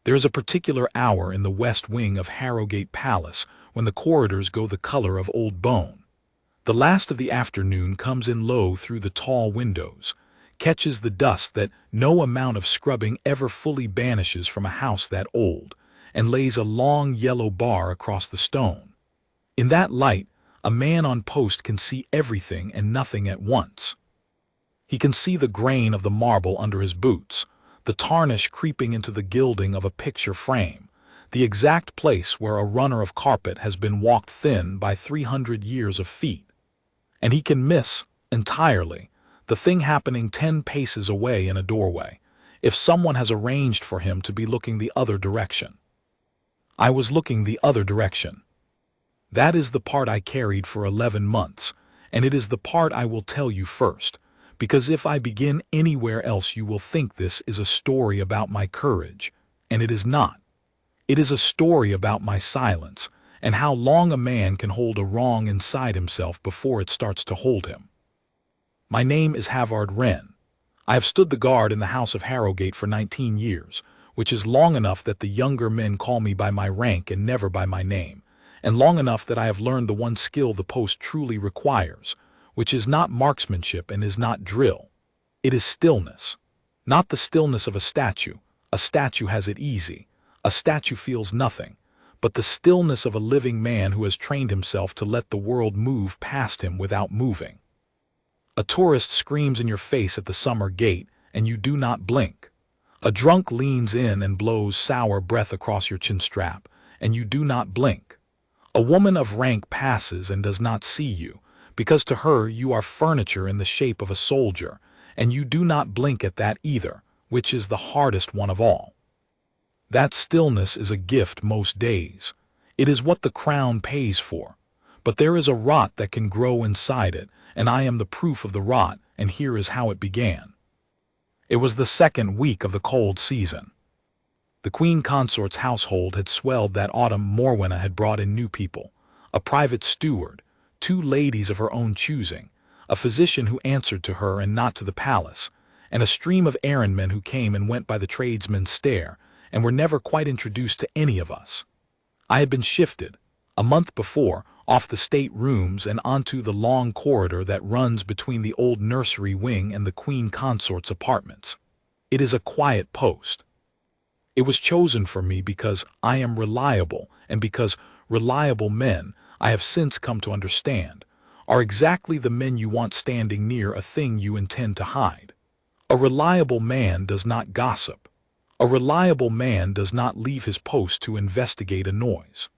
There is a particular hour in the west wing of Harrogate Palace when the corridors go the color of old bone. The last of the afternoon comes in low through the tall windows, catches the dust that no amount of scrubbing ever fully banishes from a house that old, and lays a long yellow bar across the stone. In that light, a man on post can see everything and nothing at once. He can see the grain of the marble under his boots, the tarnish creeping into the gilding of a picture frame, the exact place where a runner of carpet has been walked thin by 300 years of feet. And he can miss, entirely, the thing happening 10 paces away in a doorway, if someone has arranged for him to be looking the other direction. I was looking the other direction. That is the part I carried for 11 months, and it is the part I will tell you first, because if I begin anywhere else you will think this is a story about my courage, and it is not. It is a story about my silence, and how long a man can hold a wrong inside himself before it starts to hold him. My name is Halvard Renne. I have stood the guard in the House of Harrogate for 19 years, which is long enough that the younger men call me by my rank and never by my name, and long enough that I have learned the one skill the post truly requires, which is not marksmanship and is not drill. It is stillness. Not the stillness of a statue. A statue has it easy. A statue feels nothing. But the stillness of a living man who has trained himself to let the world move past him without moving. A tourist screams in your face at the summer gate, and you do not blink. A drunk leans in and blows sour breath across your chin strap, and you do not blink. A woman of rank passes and does not see you, because to her you are furniture in the shape of a soldier, and you do not blink at that either, which is the hardest one of all. That stillness is a gift most days. It is what the crown pays for. But there is a rot that can grow inside it, and I am the proof of the rot, and here is how it began. It was the second week of the cold season. The Queen Consort's household had swelled that autumn. Morwenna had brought in new people, a private steward, 2 ladies of her own choosing, a physician who answered to her and not to the palace, and a stream of errand-men who came and went by the tradesmen's stare, and were never quite introduced to any of us. I had been shifted, a month before, off the state rooms and onto the long corridor that runs between the old nursery wing and the Queen Consort's apartments. It is a quiet post. It was chosen for me because I am reliable, and because reliable men, I have since come to understand, are exactly the men you want standing near a thing you intend to hide. A reliable man does not gossip. A reliable man does not leave his post to investigate a noise.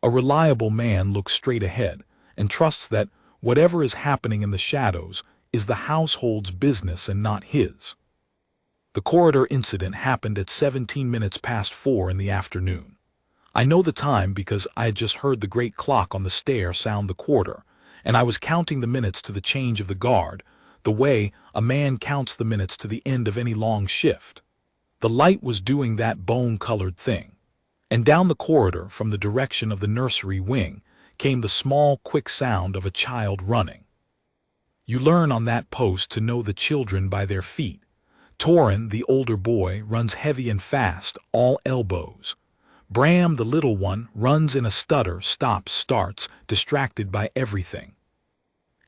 A reliable man looks straight ahead and trusts that whatever is happening in the shadows is the household's business and not his. The corridor incident happened at 17 minutes past 4 in the afternoon. I know the time because I had just heard the great clock on the stair sound the quarter, and I was counting the minutes to the change of the guard, the way a man counts the minutes to the end of any long shift. The light was doing that bone-colored thing, and down the corridor from the direction of the nursery wing came the small, quick sound of a child running. You learn on that post to know the children by their feet. Torin, the older boy, runs heavy and fast, all elbows. Bram, the little one, runs in a stutter, stops, starts, distracted by everything.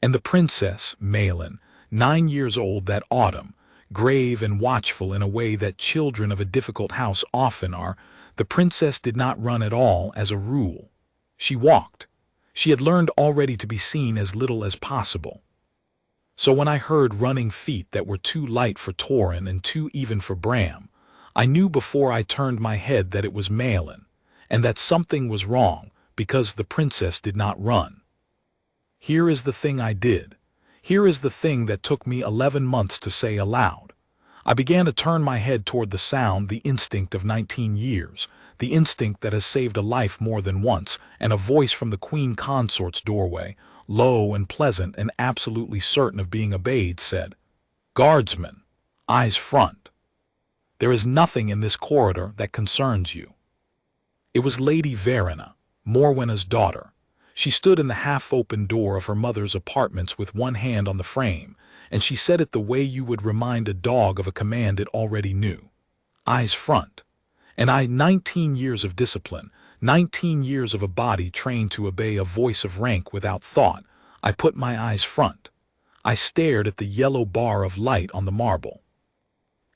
And the princess, Malin, 9 years old that autumn, grave and watchful in a way that children of a difficult house often are, the princess did not run at all as a rule. She walked. She had learned already to be seen as little as possible. So when I heard running feet that were too light for Torin and too even for Bram, I knew before I turned my head that it was Malin, and that something was wrong because the princess did not run. Here is the thing I did. Here is the thing that took me 11 months to say aloud. I began to turn my head toward the sound, the instinct of 19 years, the instinct that has saved a life more than once, and a voice from the Queen Consort's doorway, low and pleasant and absolutely certain of being obeyed, said, "Guardsman, eyes front. There is nothing in this corridor that concerns you." It was Lady Verena, Morwenna's daughter. She stood in the half-open door of her mother's apartments with one hand on the frame, and she said it the way you would remind a dog of a command it already knew. Eyes front. And 19 years of discipline, 19 years of a body trained to obey a voice of rank without thought, I put my eyes front. I stared at the yellow bar of light on the marble.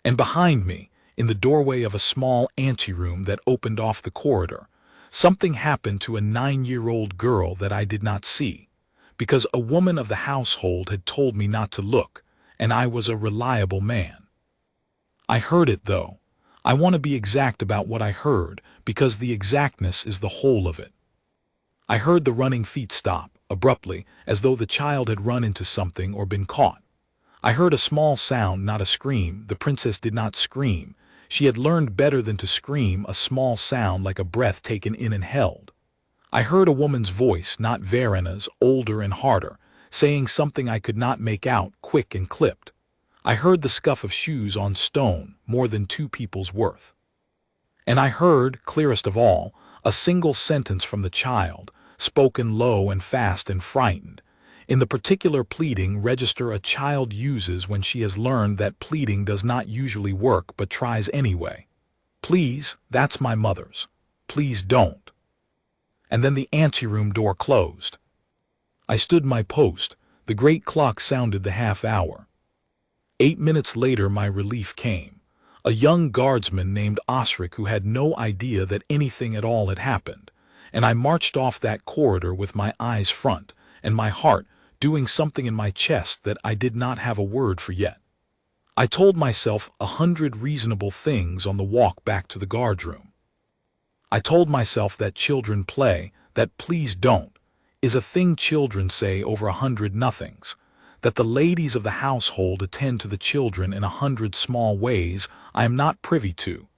And behind me, in the doorway of a small anteroom that opened off the corridor, something happened to a 9-year-old girl that I did not see, because a woman of the household had told me not to look, and I was a reliable man. I heard it, though. I want to be exact about what I heard, because the exactness is the whole of it. I heard the running feet stop, abruptly, as though the child had run into something or been caught. I heard a small sound, not a scream. The princess did not scream. She had learned better than to scream, a small sound like a breath taken in and held. I heard a woman's voice, not Verena's, older and harder, saying something I could not make out, quick and clipped. I heard the scuff of shoes on stone, more than 2 people's worth. And I heard, clearest of all, a single sentence from the child, spoken low and fast and frightened, in the particular pleading register a child uses when she has learned that pleading does not usually work but tries anyway. Please, that's my mother's. Please don't. And then the anteroom door closed. I stood my post. The great clock sounded the half hour. 8 minutes later my relief came. A young guardsman named Osric who had no idea that anything at all had happened, and I marched off that corridor with my eyes front, and my heart doing something in my chest that I did not have a word for yet. I told myself 100 reasonable things on the walk back to the guardroom. I told myself that children play, that please don't, is a thing children say over 100 nothings, that the ladies of the household attend to the children in 100 small ways I am not privy to,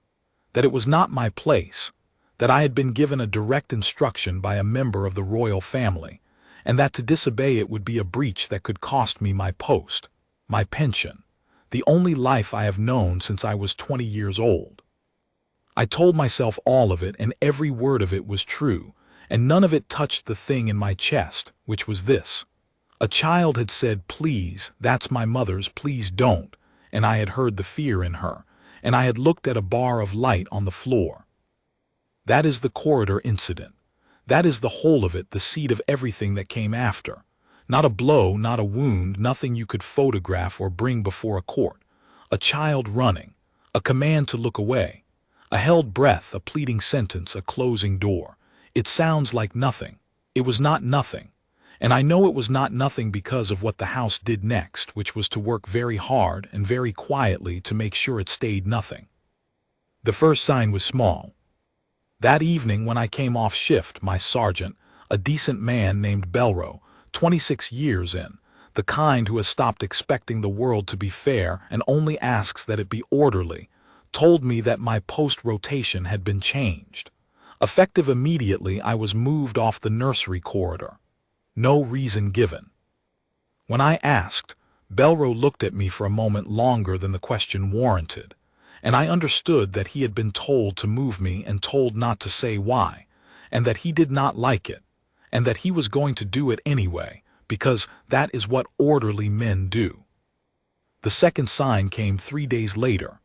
that it was not my place, that I had been given a direct instruction by a member of the royal family, and that to disobey it would be a breach that could cost me my post, my pension, the only life I have known since I was 20 years old. I told myself all of it, and every word of it was true, and none of it touched the thing in my chest, which was this. A child had said, please, that's my mother's, please don't, and I had heard the fear in her, and I had looked at a bar of light on the floor. That is the corridor incident. That is the whole of it, the seed of everything that came after. Not a blow, not a wound, nothing you could photograph or bring before a court. A child running, a command to look away, a held breath, a pleading sentence, a closing door. It sounds like nothing. It was not nothing. And I know it was not nothing because of what the house did next, which was to work very hard and very quietly to make sure it stayed nothing. The first sign was small. That evening when I came off shift, my sergeant, a decent man named Belro, 26 years in, the kind who has stopped expecting the world to be fair and only asks that it be orderly, told me that my post-rotation had been changed. Effective immediately, I was moved off the nursery corridor. No reason given. When I asked, Belro looked at me for a moment longer than the question warranted, and I understood that he had been told to move me and told not to say why, and that he did not like it, and that he was going to do it anyway, because that is what orderly men do. The second sign came 3 days later.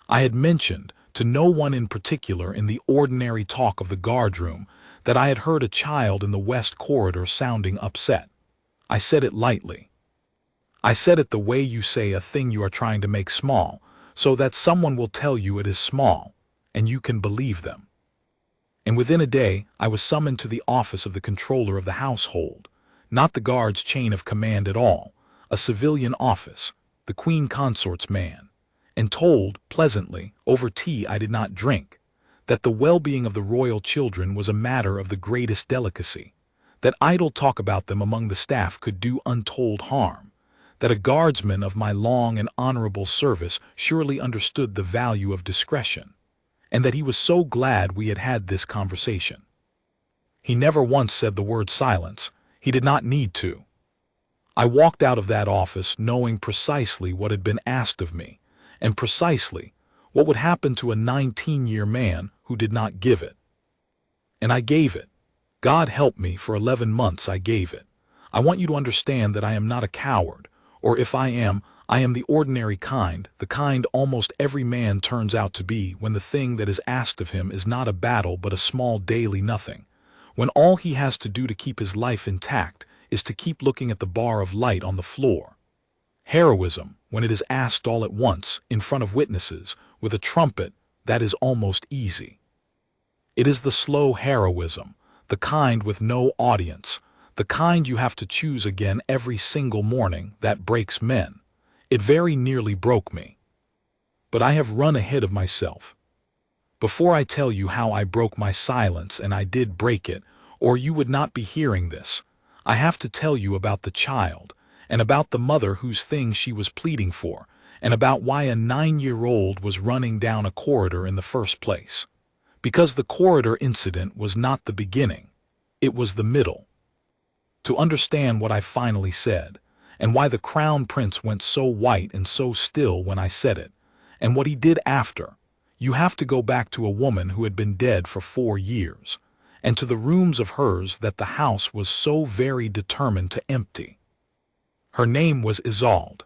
I had mentioned, to no one in particular in the ordinary talk of the guardroom, that I had heard a child in the west corridor sounding upset. I said it lightly. I said it the way you say a thing you are trying to make small, so that someone will tell you it is small, and you can believe them. And within a day, I was summoned to the office of the controller of the household, not the guard's chain of command at all, a civilian office, the Queen Consort's man, and told, pleasantly, over tea I did not drink, that the well-being of the royal children was a matter of the greatest delicacy, that idle talk about them among the staff could do untold harm, that a guardsman of my long and honorable service surely understood the value of discretion, and that he was so glad we had had this conversation. He never once said the word silence. He did not need to. I walked out of that office knowing precisely what had been asked of me, and precisely what would happen to a 19-year man who did not give it. And I gave it. God help me, for 11 months I gave it. I want you to understand that I am not a coward, or if I am, I am the ordinary kind, the kind almost every man turns out to be when the thing that is asked of him is not a battle but a small daily nothing, when all he has to do to keep his life intact is to keep looking at the bar of light on the floor. Heroism, when it is asked all at once, in front of witnesses, with a trumpet, that is almost easy. It is the slow heroism, the kind with no audience, the kind you have to choose again every single morning, that breaks men. It very nearly broke me. But I have run ahead of myself. Before I tell you how I broke my silence, and I did break it, or you would not be hearing this, I have to tell you about the child, and about the mother whose thing she was pleading for, and about why a 9-year-old was running down a corridor in the first place. Because the corridor incident was not the beginning, it was the middle. To understand what I finally said, and why the crown prince went so white and so still when I said it, and what he did after, you have to go back to a woman who had been dead for 4 years, and to the rooms of hers that the house was so very determined to empty. Her name was Isolde.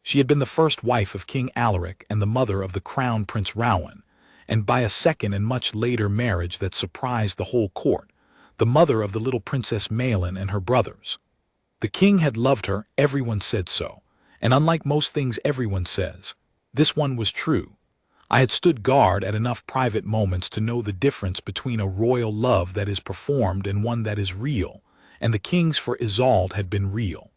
She had been the first wife of King Alaric and the mother of the crown prince Rowan, and by a second and much later marriage that surprised the whole court, the mother of the little Princess Malin and her brothers. The king had loved her, everyone said so, and unlike most things everyone says, this one was true. I had stood guard at enough private moments to know the difference between a royal love that is performed and one that is real, and the king's for Isolde had been real.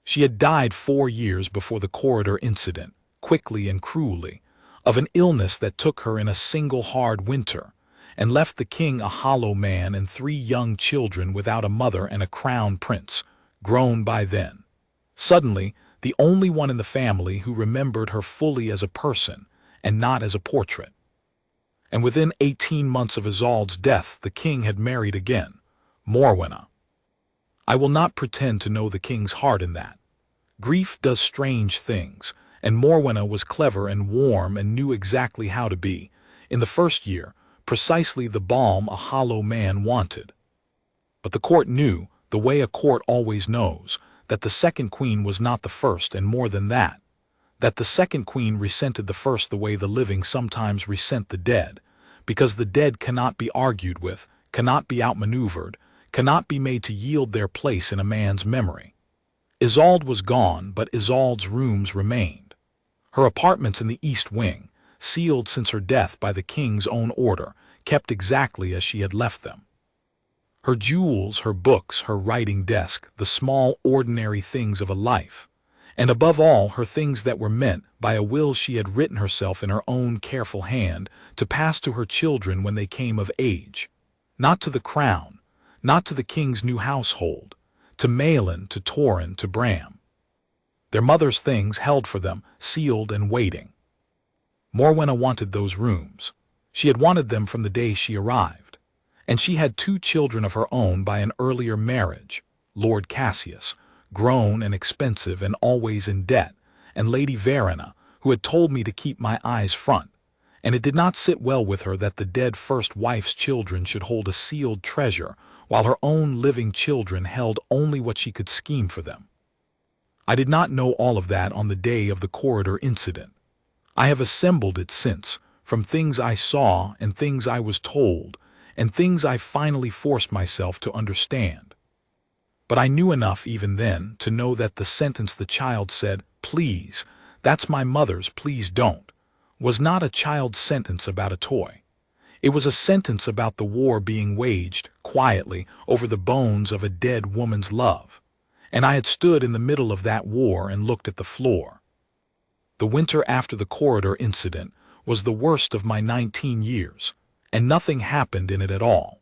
She had died 4 years before the corridor incident, quickly and cruelly, of an illness that took her in a single hard winter, and left the king a hollow man and 3 young children without a mother and a crown prince, grown by then. Suddenly, the only one in the family who remembered her fully as a person, and not as a portrait. And within 18 months of Isolde's death, the king had married again, Morwenna. I will not pretend to know the king's heart in that. Grief does strange things, and Morwenna was clever and warm and knew exactly how to be, in the first year, precisely the balm a hollow man wanted. But the court knew, the way a court always knows, that the second queen was not the first, and more than that the second queen resented the first the way the living sometimes resent the dead, because the dead cannot be argued with, cannot be outmaneuvered, cannot be made to yield their place in a man's memory. Isolde was gone, but Isolde's rooms remained. Her apartments in the East Wing, sealed since her death by the king's own order, kept exactly as she had left them. Her jewels, her books, her writing desk, the small, ordinary things of a life, and above all, her things that were meant, by a will she had written herself in her own careful hand, to pass to her children when they came of age. Not to the crown, not to the king's new household, to Malin, to Torin, to Bram. Their mother's things held for them, sealed and waiting. Morwenna wanted those rooms. She had wanted them from the day she arrived. And she had 2 children of her own by an earlier marriage, Lord Cassius, grown and expensive and always in debt, and Lady Verena, who had told me to keep my eyes front, and it did not sit well with her that the dead first wife's children should hold a sealed treasure, while her own living children held only what she could scheme for them. I did not know all of that on the day of the corridor incident. I have assembled it since, from things I saw and things I was told, and things I finally forced myself to understand. But I knew enough even then to know that the sentence the child said, "Please, that's my mother's, please don't," was not a child's sentence about a toy. It was a sentence about the war being waged, quietly, over the bones of a dead woman's love. And I had stood in the middle of that war and looked at the floor. The winter after the corridor incident was the worst of my 19 years, and nothing happened in it at all.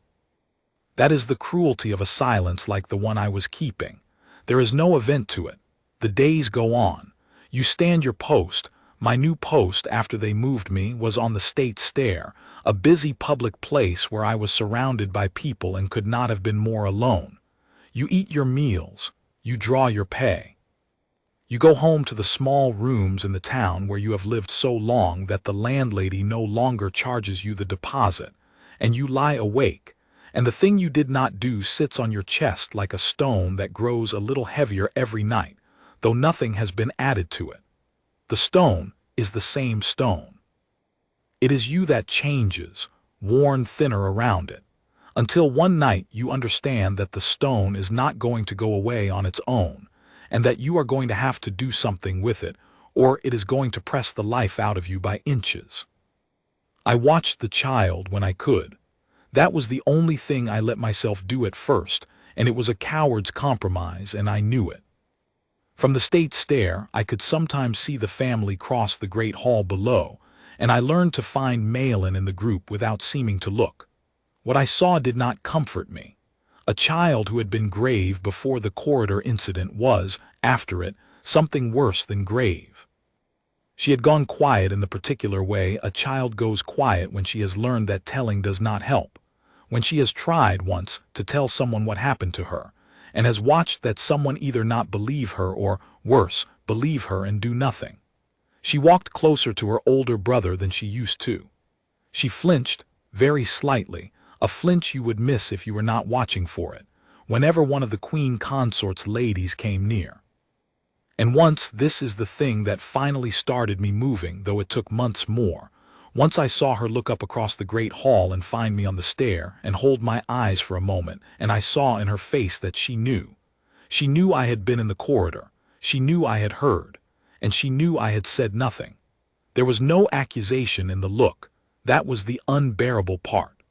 That is the cruelty of a silence like the one I was keeping. There is no event to it. The days go on. You stand your post. My new post after they moved me was on the State Stair, a busy public place where I was surrounded by people and could not have been more alone. You eat your meals. You draw your pay. You go home to the small rooms in the town where you have lived so long that the landlady no longer charges you the deposit, and you lie awake, and the thing you did not do sits on your chest like a stone that grows a little heavier every night, though nothing has been added to it. The stone is the same stone. It is you that changes, worn thinner around it, until one night you understand that the stone is not going to go away on its own, and that you are going to have to do something with it, or it is going to press the life out of you by inches. I watched the child when I could. That was the only thing I let myself do at first, and it was a coward's compromise, and I knew it. From the state stair, I could sometimes see the family cross the great hall below, and I learned to find Malin in the group without seeming to look. What I saw did not comfort me. A child who had been grave before the corridor incident was, after it, something worse than grave. She had gone quiet in the particular way a child goes quiet when she has learned that telling does not help, when she has tried once to tell someone what happened to her, and has watched that someone either not believe her or, worse, believe her and do nothing. She walked closer to her older brother than she used to. She flinched, very slightly, a flinch you would miss if you were not watching for it, whenever one of the Queen Consort's ladies came near. And once, this is the thing that finally started me moving, though it took months more. Once I saw her look up across the great hall and find me on the stair and hold my eyes for a moment, and I saw in her face that she knew. She knew I had been in the corridor. She knew I had heard. And she knew I had said nothing. There was no accusation in the look. That was the unbearable part.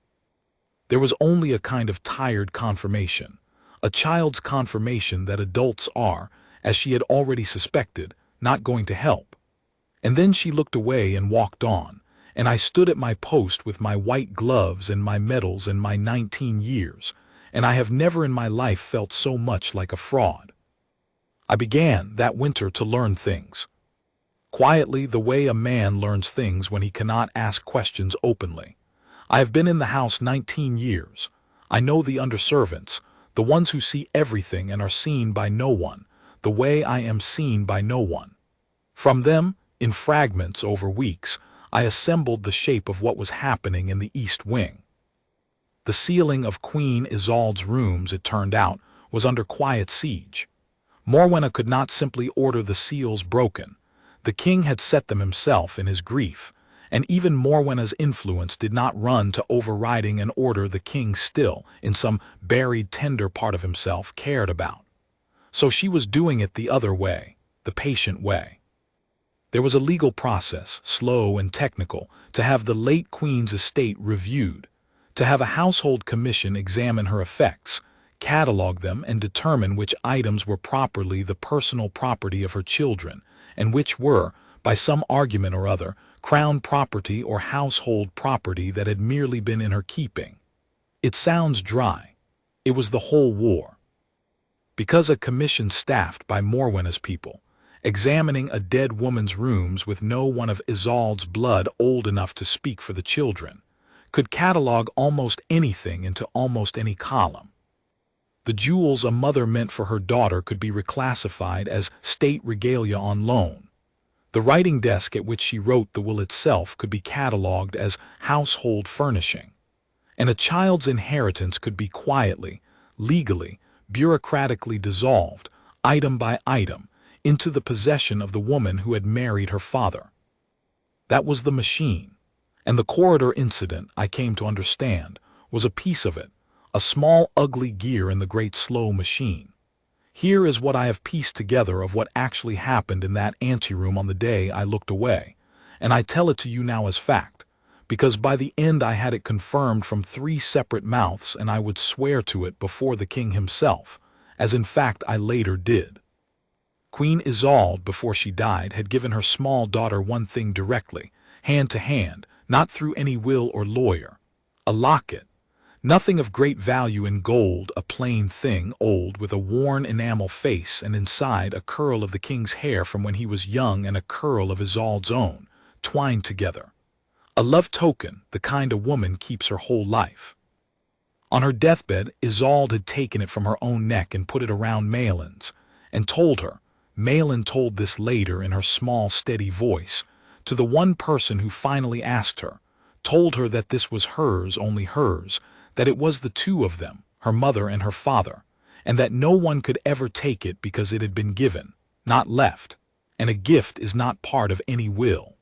There was only a kind of tired confirmation, a child's confirmation that adults are, as she had already suspected, not going to help. And then she looked away and walked on, and I stood at my post with my white gloves and my medals and my 19 years, and I have never in my life felt so much like a fraud. I began, that winter, to learn things. Quietly, the way a man learns things when he cannot ask questions openly. I have been in the house 19 years. I know the underservants, the ones who see everything and are seen by no one, the way I am seen by no one. From them, in fragments over weeks, I assembled the shape of what was happening in the East Wing. The ceiling of Queen Isolde's rooms, it turned out, was under quiet siege. Morwenna could not simply order the seals broken. The king had set them himself in his grief, and even Morwenna's influence did not run to overriding an order the king still, in some buried tender part of himself, cared about. So she was doing it the other way, the patient way. There was a legal process, slow and technical, to have the late queen's estate reviewed, to have a household commission examine her effects, catalog them and determine which items were properly the personal property of her children, and which were, by some argument or other, crown property or household property that had merely been in her keeping. It sounds dry. It was the whole war. Because a commission staffed by Morwenna's people, examining a dead woman's rooms with no one of Isolde's blood old enough to speak for the children, could catalog almost anything into almost any column. The jewels a mother meant for her daughter could be reclassified as state regalia on loan. The writing desk at which she wrote the will itself could be catalogued as household furnishing. And a child's inheritance could be quietly, legally, bureaucratically dissolved, item by item, into the possession of the woman who had married her father. That was the machine, and the corridor incident, I came to understand, was a piece of it, a small ugly gear in the great slow machine. Here is what I have pieced together of what actually happened in that anteroom on the day I looked away, and I tell it to you now as fact, because by the end I had it confirmed from 3 separate mouths, and I would swear to it before the king himself, as in fact I later did. Queen Isolde, before she died, had given her small daughter one thing directly, hand to hand, not through any will or lawyer: a locket. Nothing of great value in gold, a plain thing, old, with a worn enamel face, and inside a curl of the king's hair from when he was young and a curl of Isolde's own, twined together. A love token, the kind a woman keeps her whole life. On her deathbed, Isolde had taken it from her own neck and put it around Malin's, and told her, Malin told this later in her small, steady voice, to the one person who finally asked her, told her that this was hers, only hers, that it was the two of them, her mother and her father, and that no one could ever take it because it had been given, not left, and a gift is not part of any will.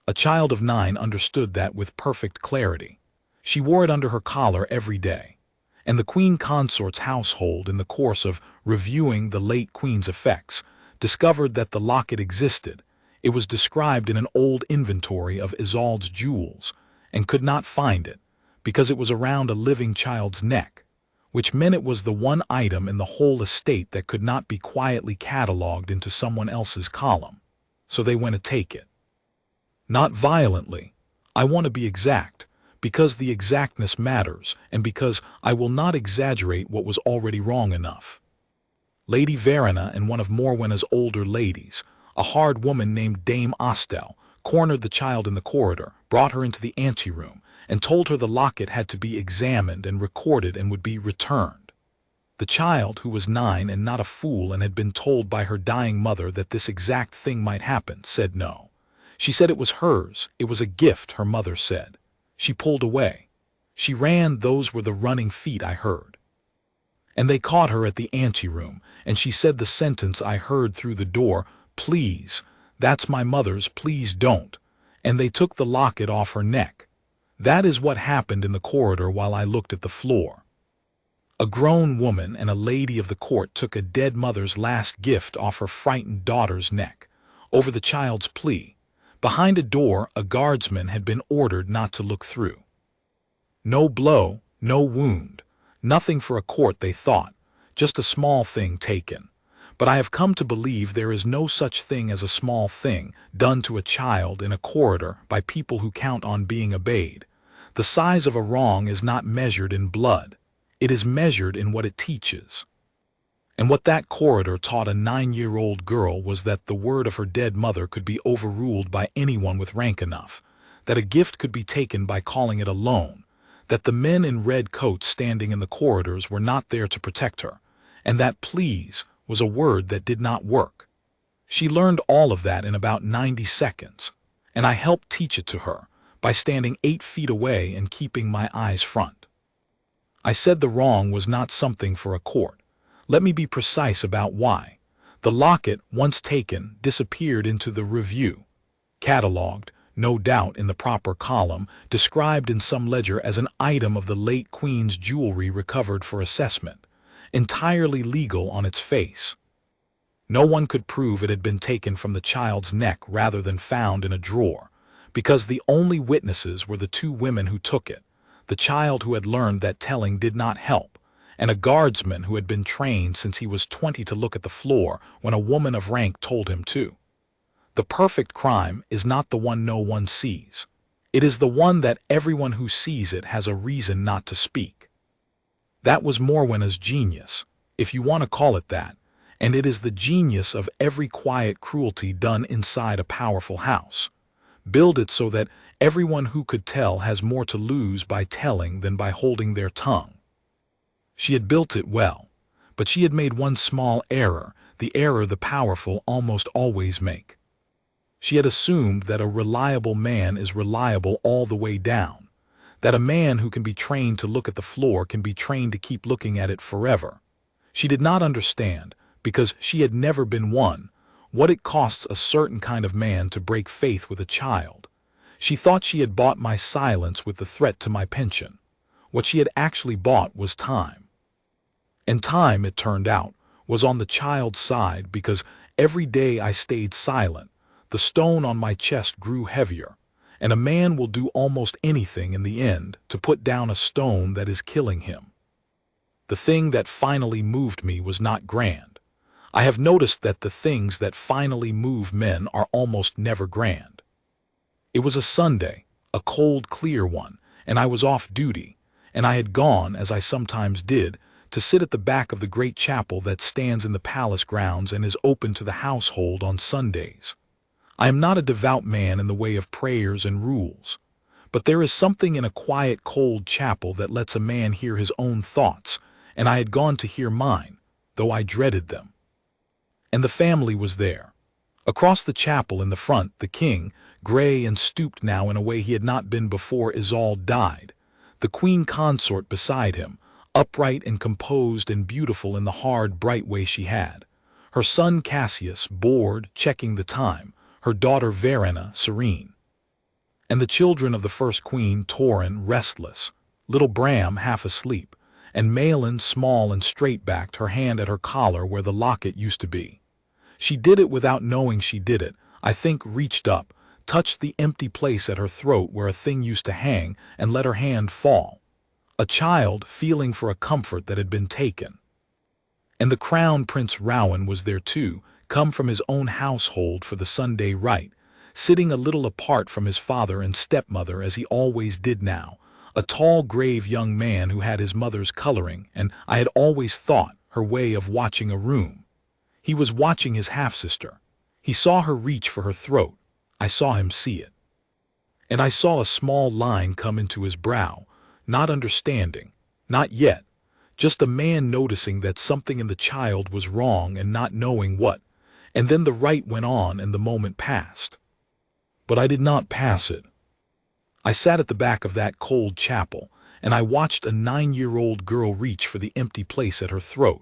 A child of 9 understood that with perfect clarity. She wore it under her collar every day, and the Queen Consort's household, in the course of reviewing the late Queen's effects, discovered that the locket existed. It was described in an old inventory of Isolde's jewels, and could not find it, because it was around a living child's neck, which meant it was the one item in the whole estate that could not be quietly catalogued into someone else's column. So they went to take it. Not violently. I want to be exact, because the exactness matters, and because I will not exaggerate what was already wrong enough. Lady Verena and one of Morwenna's older ladies, a hard woman named Dame Ostel, cornered the child in the corridor, brought her into the anteroom, and told her the locket had to be examined and recorded and would be returned. The child, who was 9 and not a fool and had been told by her dying mother that this exact thing might happen, said no. She said it was hers, it was a gift, her mother said. She pulled away. She ran, those were the running feet I heard. And they caught her at the anteroom, and she said the sentence I heard through the door, "Please, that's my mother's, please don't." And they took the locket off her neck. That is what happened in the corridor while I looked at the floor. A grown woman and a lady of the court took a dead mother's last gift off her frightened daughter's neck, over the child's plea. Behind a door, a guardsman had been ordered not to look through. No blow, no wound, nothing for a court, they thought, just a small thing taken. But I have come to believe there is no such thing as a small thing done to a child in a corridor by people who count on being obeyed. The size of a wrong is not measured in blood. It is measured in what it teaches. And what that corridor taught a 9-year-old girl was that the word of her dead mother could be overruled by anyone with rank enough, that a gift could be taken by calling it a loan, that the men in red coats standing in the corridors were not there to protect her, and that please was a word that did not work. She learned all of that in about 90 seconds, and I helped teach it to her by standing 8 feet away and keeping my eyes front. I said the wrong was not something for a court. Let me be precise about why. The locket, once taken, disappeared into the review, catalogued, no doubt in the proper column, described in some ledger as an item of the late Queen's jewelry recovered for assessment, entirely legal on its face. No one could prove it had been taken from the child's neck rather than found in a drawer, because the only witnesses were the 2 women who took it, the child who had learned that telling did not help, and a guardsman who had been trained since he was 20 to look at the floor when a woman of rank told him to. The perfect crime is not the one no one sees. It is the one that everyone who sees it has a reason not to speak. That was Morwenna's genius, if you want to call it that, and it is the genius of every quiet cruelty done inside a powerful house. Build it so that everyone who could tell has more to lose by telling than by holding their tongue. She had built it well, but she had made one small error, the error the powerful almost always make. She had assumed that a reliable man is reliable all the way down, that a man who can be trained to look at the floor can be trained to keep looking at it forever. She did not understand, because she had never been one, what it costs a certain kind of man to break faith with a child. She thought she had bought my silence with the threat to my pension. What she had actually bought was time. And time, it turned out, was on the child's side, because every day I stayed silent, the stone on my chest grew heavier, and a man will do almost anything in the end to put down a stone that is killing him. The thing that finally moved me was not grand. I have noticed that the things that finally move men are almost never grand. It was a Sunday, a cold, clear one, and I was off duty, and I had gone, as I sometimes did, to sit at the back of the great chapel that stands in the palace grounds and is open to the household on Sundays. I am not a devout man in the way of prayers and rules, but there is something in a quiet, cold chapel that lets a man hear his own thoughts, and I had gone to hear mine, though I dreaded them. And the family was there. Across the chapel in the front, the king, gray and stooped now in a way he had not been before Isolde died, the Queen Consort beside him, upright and composed and beautiful in the hard, bright way she had. her son Cassius bored, checking the time, her daughter Verena serene, and the children of the first queen Torin restless, little Bram half asleep, and Malin small and straight-backed, her hand at her collar where the locket used to be. She did it without knowing she did it, I think, reached up, touched the empty place at her throat where a thing used to hang, and let her hand fall. A child feeling for a comfort that had been taken. And the Crown Prince Rowan was there too, come from his own household for the Sunday rite, sitting a little apart from his father and stepmother as he always did now, a tall, grave young man who had his mother's coloring and, I had always thought, her way of watching a room. He was watching his half-sister. He saw her reach for her throat. I saw him see it. And I saw a small line come into his brow, not understanding, not yet, just a man noticing that something in the child was wrong and not knowing what, and then the rite went on and the moment passed. But I did not pass it. I sat at the back of that cold chapel, and I watched a 9-year-old girl reach for the empty place at her throat,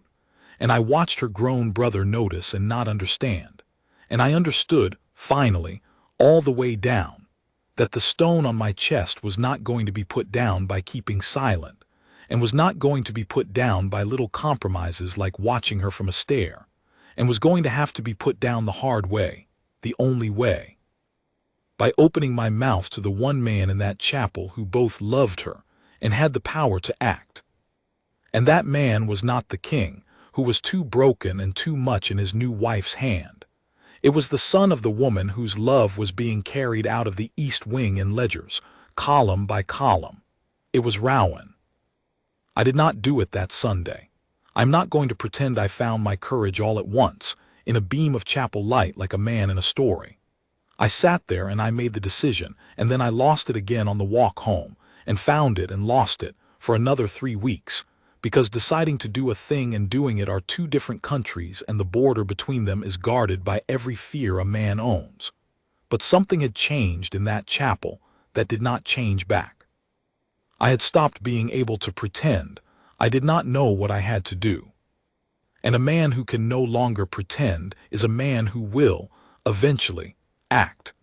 and I watched her grown brother notice and not understand, and I understood, finally, all the way down, that the stone on my chest was not going to be put down by keeping silent, and was not going to be put down by little compromises like watching her from a stair, and was going to have to be put down the hard way, the only way. By opening my mouth to the one man in that chapel who both loved her and had the power to act. And that man was not the king, who was too broken and too much in his new wife's hand. It was the son of the woman whose love was being carried out of the East Wing in ledgers, column by column. It was Rowan. I did not do it that Sunday. I'm not going to pretend I found my courage all at once, in a beam of chapel light like a man in a story. I sat there and I made the decision, and then I lost it again on the walk home, and found it and lost it, for another 3 weeks, because deciding to do a thing and doing it are two different countries and the border between them is guarded by every fear a man owns. But something had changed in that chapel that did not change back. I had stopped being able to pretend. I did not know what I had to do. And a man who can no longer pretend is a man who will, eventually, act.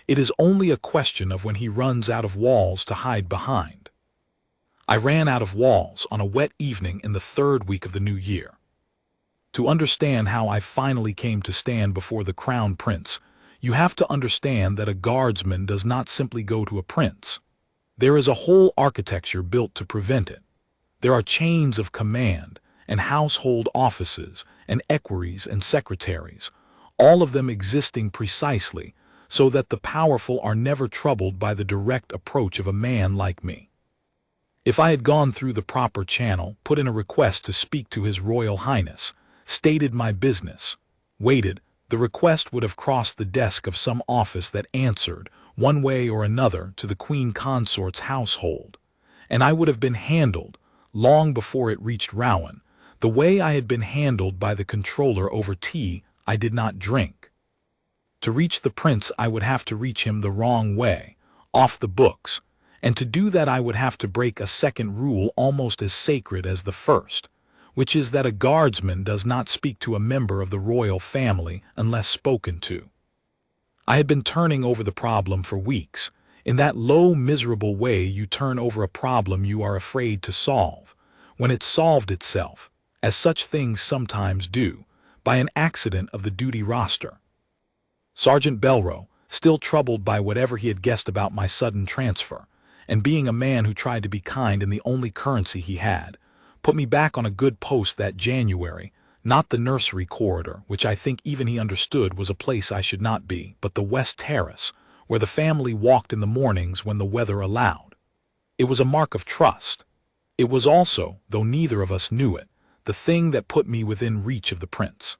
It is only a question of when he runs out of walls to hide behind. I ran out of walls on a wet evening in the 3rd week of the new year. To understand how I finally came to stand before the Crown Prince, you have to understand that a guardsman does not simply go to a prince. There is a whole architecture built to prevent it. There are chains of command, and household offices, and equerries and secretaries, all of them existing precisely so that the powerful are never troubled by the direct approach of a man like me. If I had gone through the proper channel, put in a request to speak to His Royal Highness, stated my business, waited, the request would have crossed the desk of some office that answered, one way or another, to the Queen Consort's household, and I would have been handled, long before it reached Rowan, the way I had been handled by the controller over tea I did not drink. To reach the prince I would have to reach him the wrong way, off the books, and to do that I would have to break a second rule almost as sacred as the first, which is that a guardsman does not speak to a member of the royal family unless spoken to. I had been turning over the problem for weeks, in that low, miserable way you turn over a problem you are afraid to solve, when it solved itself, as such things sometimes do, by an accident of the duty roster. Sergeant Belro, still troubled by whatever he had guessed about my sudden transfer, and being a man who tried to be kind in the only currency he had, put me back on a good post that January, not the nursery corridor, which I think even he understood was a place I should not be, but the West Terrace, where the family walked in the mornings when the weather allowed. It was a mark of trust. It was also, though neither of us knew it, the thing that put me within reach of the prince.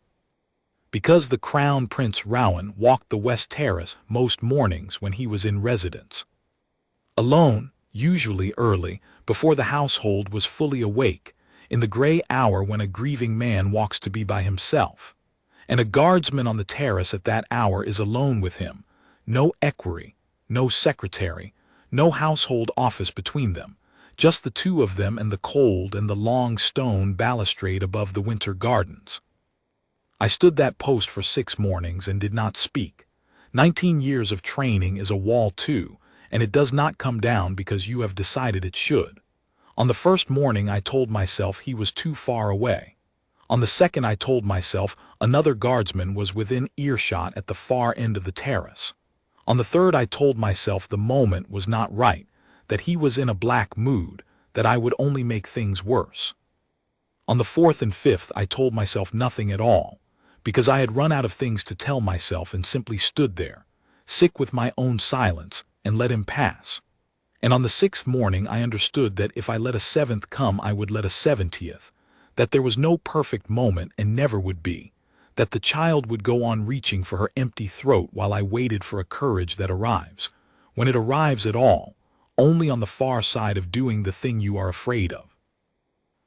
Because the Crown Prince Rowan walked the West Terrace most mornings when he was in residence. Alone, usually early, before the household was fully awake, in the gray hour when a grieving man walks to be by himself, and a guardsman on the terrace at that hour is alone with him, no equerry, no secretary, no household office between them, just the two of them and the cold and the long stone balustrade above the winter gardens. I stood that post for 6 mornings and did not speak. 19 years of training is a wall too, and it does not come down because you have decided it should. On the first morning I told myself he was too far away. On the second I told myself another guardsman was within earshot at the far end of the terrace. On the third I told myself the moment was not right, that he was in a black mood, that I would only make things worse. On the fourth and fifth I told myself nothing at all, because I had run out of things to tell myself and simply stood there, sick with my own silence, and let him pass. And on the 6th morning I understood that if I let a 7th come I would let a 70th, that there was no perfect moment and never would be, that the child would go on reaching for her empty throat while I waited for a courage that arrives, when it arrives at all, only on the far side of doing the thing you are afraid of.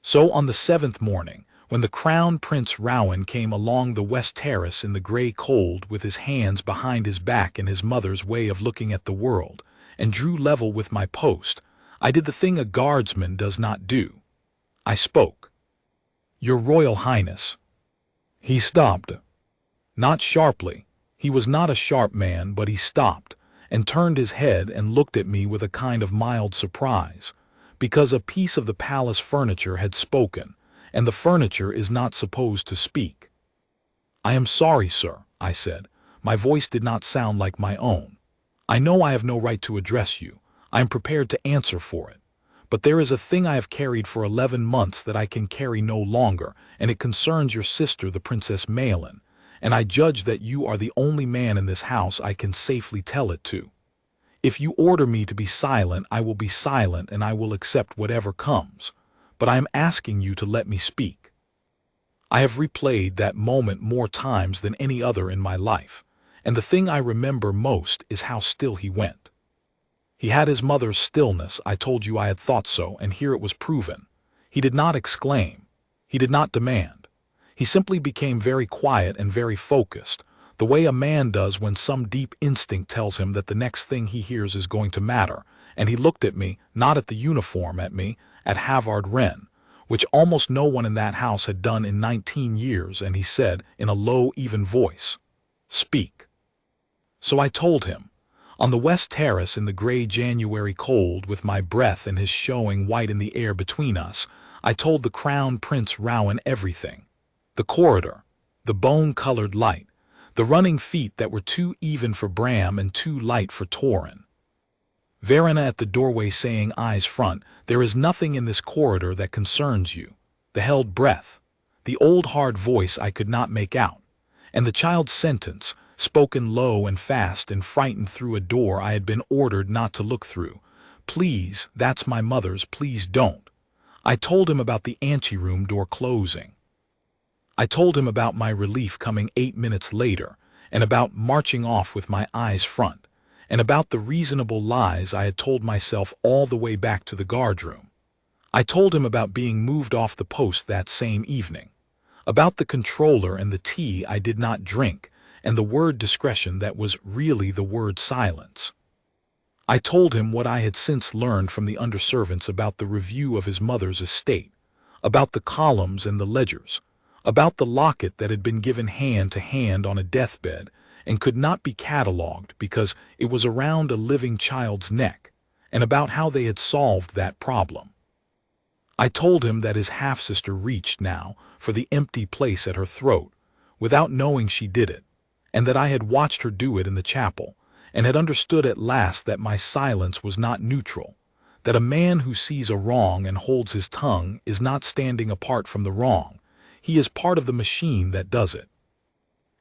So on the 7th morning, when the Crown Prince Rowan came along the west terrace in the grey cold with his hands behind his back and his mother's way of looking at the world, and drew level with my post, I did the thing a guardsman does not do. I spoke. "Your Royal Highness." He stopped. Not sharply. He was not a sharp man, but he stopped, and turned his head and looked at me with a kind of mild surprise, because a piece of the palace furniture had spoken, and the furniture is not supposed to speak. "I am sorry, sir," I said. My voice did not sound like my own. "I know I have no right to address you. I am prepared to answer for it. But there is a thing I have carried for 11 months that I can carry no longer, and it concerns your sister, the Princess Malin, and I judge that you are the only man in this house I can safely tell it to. If you order me to be silent, I will be silent and I will accept whatever comes, but I am asking you to let me speak." I have replayed that moment more times than any other in my life, and the thing I remember most is how still he went. He had his mother's stillness. I told you I had thought so, and here it was proven. He did not exclaim. He did not demand. He simply became very quiet and very focused, the way a man does when some deep instinct tells him that the next thing he hears is going to matter, and he looked at me, not at the uniform, at me, at Halvard Renne, which almost no one in that house had done in 19 years, and he said, in a low, even voice, "Speak." So I told him. On the west terrace in the grey January cold, with my breath and his showing white in the air between us, I told the Crown Prince Rowan everything. The corridor, the bone-colored light, the running feet that were too even for Bram and too light for Torin. Verena at the doorway saying, "Eyes front, there is nothing in this corridor that concerns you." The held breath, the old hard voice I could not make out, and the child's sentence, spoken low and fast and frightened through a door I had been ordered not to look through. "Please, that's my mother's, please don't." I told him about the anteroom door closing. I told him about my relief coming 8 minutes later, and about marching off with my eyes front, and about the reasonable lies I had told myself all the way back to the guardroom. I told him about being moved off the post that same evening, about the controller and the tea I did not drink, and the word discretion that was really the word silence. I told him what I had since learned from the underservants about the review of his mother's estate, about the columns and the ledgers, about the locket that had been given hand to hand on a deathbed and could not be catalogued because it was around a living child's neck, and about how they had solved that problem. I told him that his half-sister reached now for the empty place at her throat, without knowing she did it, and that I had watched her do it in the chapel, and had understood at last that my silence was not neutral, that a man who sees a wrong and holds his tongue is not standing apart from the wrong, he is part of the machine that does it.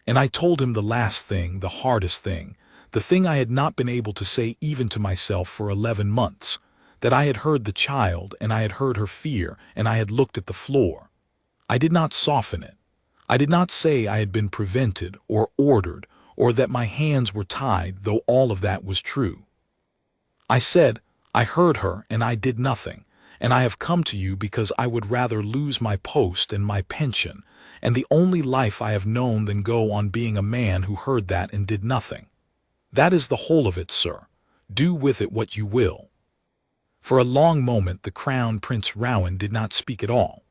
And I told him the last thing, the hardest thing, the thing I had not been able to say even to myself for 11 months, that I had heard the child, and I had heard her fear, and I had looked at the floor. I did not soften it. I did not say I had been prevented or ordered or that my hands were tied, though all of that was true. I said, I heard her and I did nothing, and I have come to you because I would rather lose my post and my pension and the only life I have known than go on being a man who heard that and did nothing. That is the whole of it, sir. Do with it what you will. For a long moment the Crown Prince Rowan did not speak at all.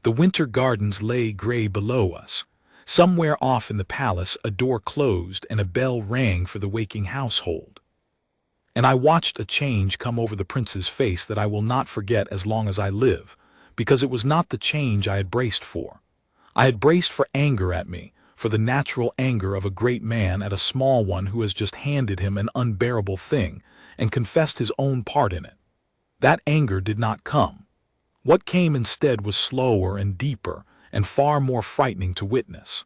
The winter gardens lay grey below us. Somewhere off in the palace, a door closed and a bell rang for the waking household. And I watched a change come over the prince's face that I will not forget as long as I live, because it was not the change I had braced for. I had braced for anger at me, for the natural anger of a great man at a small one who has just handed him an unbearable thing and confessed his own part in it. That anger did not come. What came instead was slower and deeper and far more frightening to witness.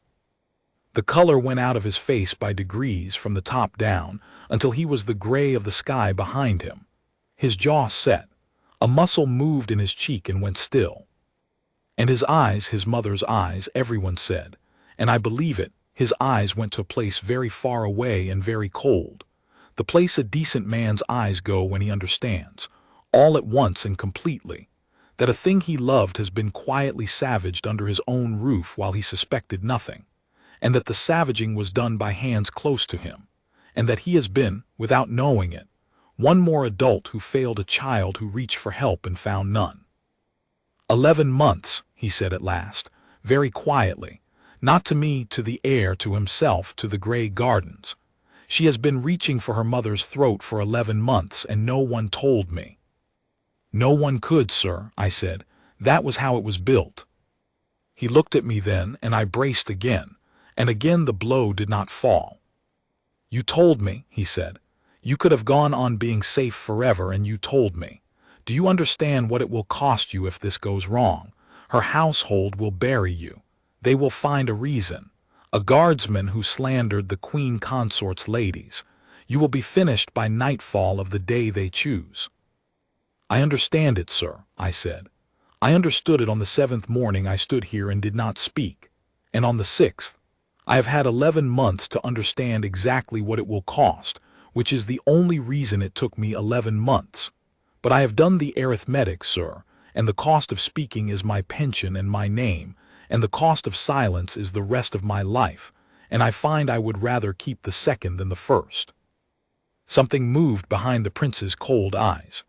The color went out of his face by degrees from the top down until he was the gray of the sky behind him. His jaw set. A muscle moved in his cheek and went still. And his eyes, his mother's eyes, everyone said, and I believe it, his eyes went to a place very far away and very cold. The place a decent man's eyes go when he understands, all at once and completely, that a thing he loved has been quietly savaged under his own roof while he suspected nothing, and that the savaging was done by hands close to him, and that he has been, without knowing it, one more adult who failed a child who reached for help and found none. 11 months, he said at last, very quietly, not to me, to the air, to himself, to the gray gardens. She has been reaching for her mother's throat for 11 months, and no one told me. No one could, sir, I said. That was how it was built. He looked at me then, and I braced again, and again the blow did not fall. You told me, he said. You could have gone on being safe forever, and you told me. Do you understand what it will cost you if this goes wrong? Her household will bury you. They will find a reason. A guardsman who slandered the Queen Consort's ladies. You will be finished by nightfall of the day they choose. I understand it, sir, I said. I understood it on the 7th morning I stood here and did not speak. And on the 6th. I have had 11 months to understand exactly what it will cost, which is the only reason it took me 11 months. But I have done the arithmetic, sir, and the cost of speaking is my pension and my name, and the cost of silence is the rest of my life, and I find I would rather keep the second than the first. Something moved behind the prince's cold eyes.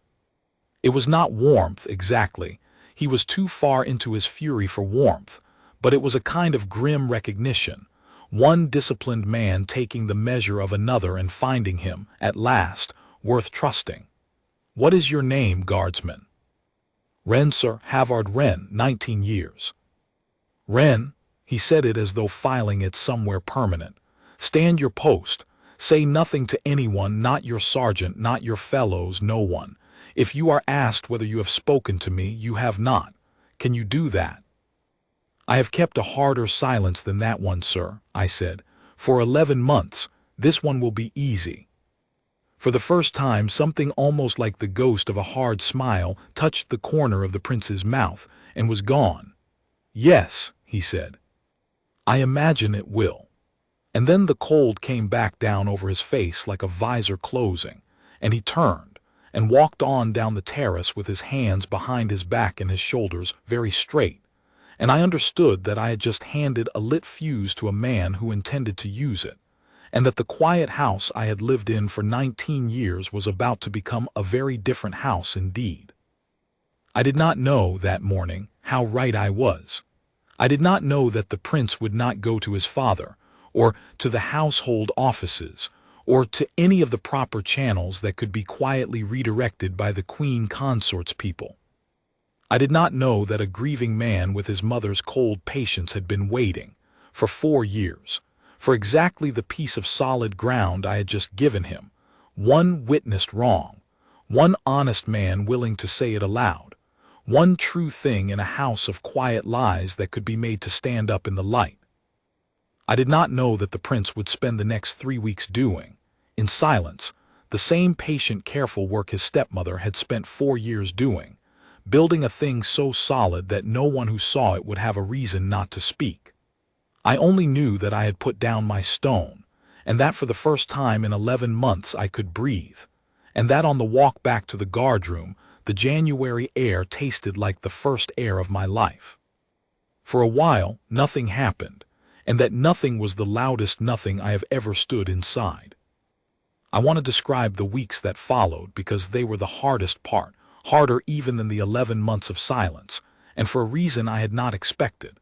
It was not warmth, exactly. He was too far into his fury for warmth, but it was a kind of grim recognition, one disciplined man taking the measure of another and finding him, at last, worth trusting. What is your name, guardsman? Renne, sir, Halvard Renne, 19 years. Renne, he said it as though filing it somewhere permanent. Stand your post. Say nothing to anyone, not your sergeant, not your fellows, no one. If you are asked whether you have spoken to me, you have not. Can you do that? I have kept a harder silence than that one, sir, I said. For 11 months, this one will be easy. For the first time, something almost like the ghost of a hard smile touched the corner of the prince's mouth and was gone. Yes, he said. I imagine it will. And then the cold came back down over his face like a visor closing, and he turned and walked on down the terrace with his hands behind his back and his shoulders very straight, and I understood that I had just handed a lit fuse to a man who intended to use it, and that the quiet house I had lived in for 19 years was about to become a very different house indeed. I did not know, that morning, how right I was. I did not know that the prince would not go to his father, or to the household offices, or to any of the proper channels that could be quietly redirected by the Queen Consort's people. I did not know that a grieving man with his mother's cold patience had been waiting, for 4 years, for exactly the piece of solid ground I had just given him, one witnessed wrong, one honest man willing to say it aloud, one true thing in a house of quiet lies that could be made to stand up in the light. I did not know that the prince would spend the next 3 weeks doing, in silence, the same patient, careful work his stepmother had spent 4 years doing, building a thing so solid that no one who saw it would have a reason not to speak. I only knew that I had put down my stone, and that for the first time in 11 months I could breathe, and that on the walk back to the guardroom, the January air tasted like the first air of my life. For a while, nothing happened, and that nothing was the loudest nothing I have ever stood inside. I want to describe the weeks that followed because they were the hardest part, harder even than the 11 months of silence, and for a reason I had not expected.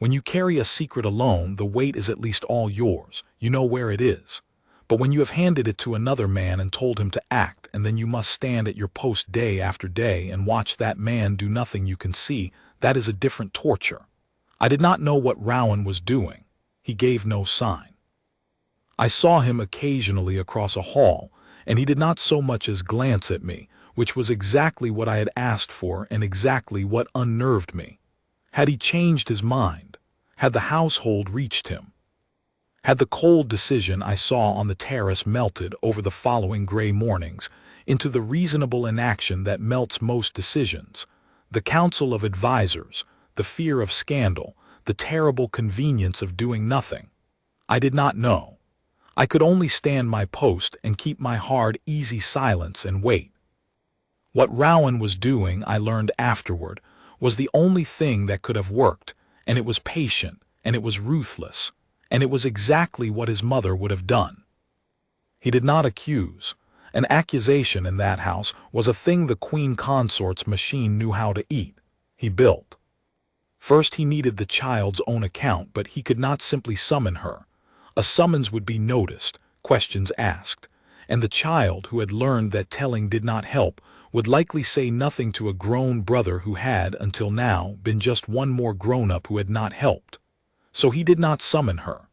When you carry a secret alone, the weight is at least all yours. You know where it is. But when you have handed it to another man and told him to act, and then you must stand at your post day after day and watch that man do nothing you can see, that is a different torture. I did not know what Rowan was doing. He gave no sign. I saw him occasionally across a hall, and he did not so much as glance at me, which was exactly what I had asked for and exactly what unnerved me. Had he changed his mind? Had the household reached him? Had the cold decision I saw on the terrace melted over the following gray mornings into the reasonable inaction that melts most decisions, the council of advisers, the fear of scandal, the terrible convenience of doing nothing? I did not know. I could only stand my post and keep my hard, easy silence and wait. What Rowan was doing, I learned afterward, was the only thing that could have worked, and it was patient, and it was ruthless, and it was exactly what his mother would have done. He did not accuse. An accusation in that house was a thing the Queen Consort's machine knew how to eat. He built. First he needed the child's own account, but he could not simply summon her. A summons would be noticed, questions asked, and the child, who had learned that telling did not help, would likely say nothing to a grown brother who had, until now, been just one more grown-up who had not helped. So he did not summon her.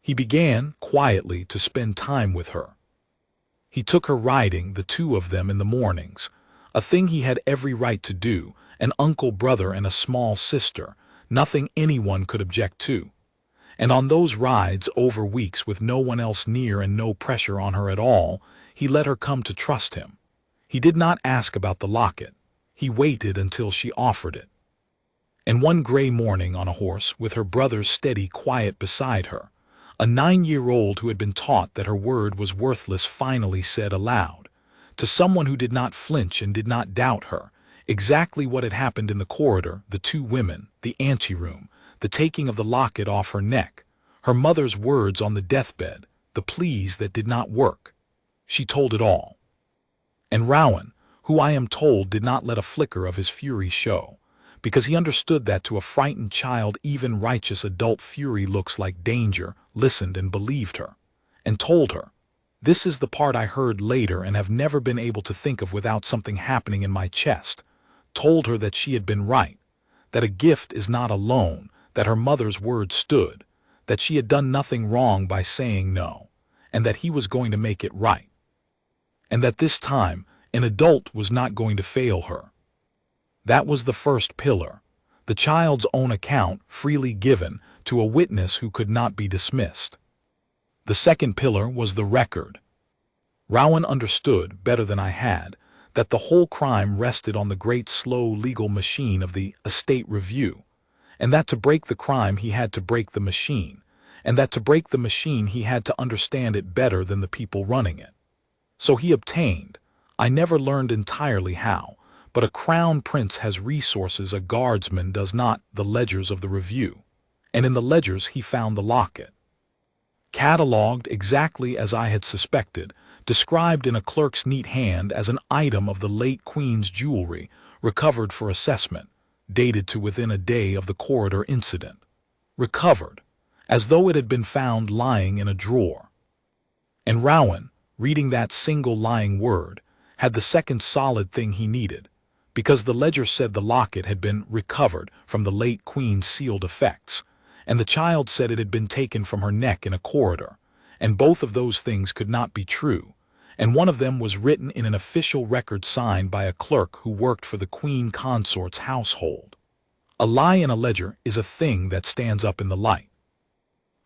He began, quietly, to spend time with her. He took her riding, the two of them in the mornings, a thing he had every right to do, an uncle brother and a small sister, nothing anyone could object to. And on those rides over weeks with no one else near and no pressure on her at all, he let her come to trust him. He did not ask about the locket. He waited until she offered it. And one gray morning on a horse, with her brother steady, quiet beside her, a 9-year-old who had been taught that her word was worthless finally said aloud, to someone who did not flinch and did not doubt her, exactly what had happened in the corridor, the two women, the anteroom, the taking of the locket off her neck, her mother's words on the deathbed, the pleas that did not work. She told it all. And Rowan, who I am told did not let a flicker of his fury show, because he understood that to a frightened child even righteous adult fury looks like danger, listened and believed her, and told her. This is the part I heard later and have never been able to think of without something happening in my chest. Told her that she had been right, that a gift is not a loan, that her mother's word stood, that she had done nothing wrong by saying no, and that he was going to make it right. And that this time, an adult was not going to fail her. That was the first pillar, the child's own account freely given to a witness who could not be dismissed. The second pillar was the record. Rowan understood, better than I had, that the whole crime rested on the great slow legal machine of the estate review, and that to break the crime he had to break the machine, and that to break the machine he had to understand it better than the people running it. So he obtained, I never learned entirely how, but a crown prince has resources a guardsman does not, the ledgers of the review, and in the ledgers he found the locket. Catalogued exactly as I had suspected, described in a clerk's neat hand as an item of the late Queen's jewelry, recovered for assessment, dated to within a day of the corridor incident. Recovered, as though it had been found lying in a drawer. And Rowan, reading that single lying word, had the second solid thing he needed, because the ledger said the locket had been recovered from the late Queen's sealed effects, and the child said it had been taken from her neck in a corridor, and both of those things could not be true, and one of them was written in an official record signed by a clerk who worked for the Queen Consort's household. A lie in a ledger is a thing that stands up in the light.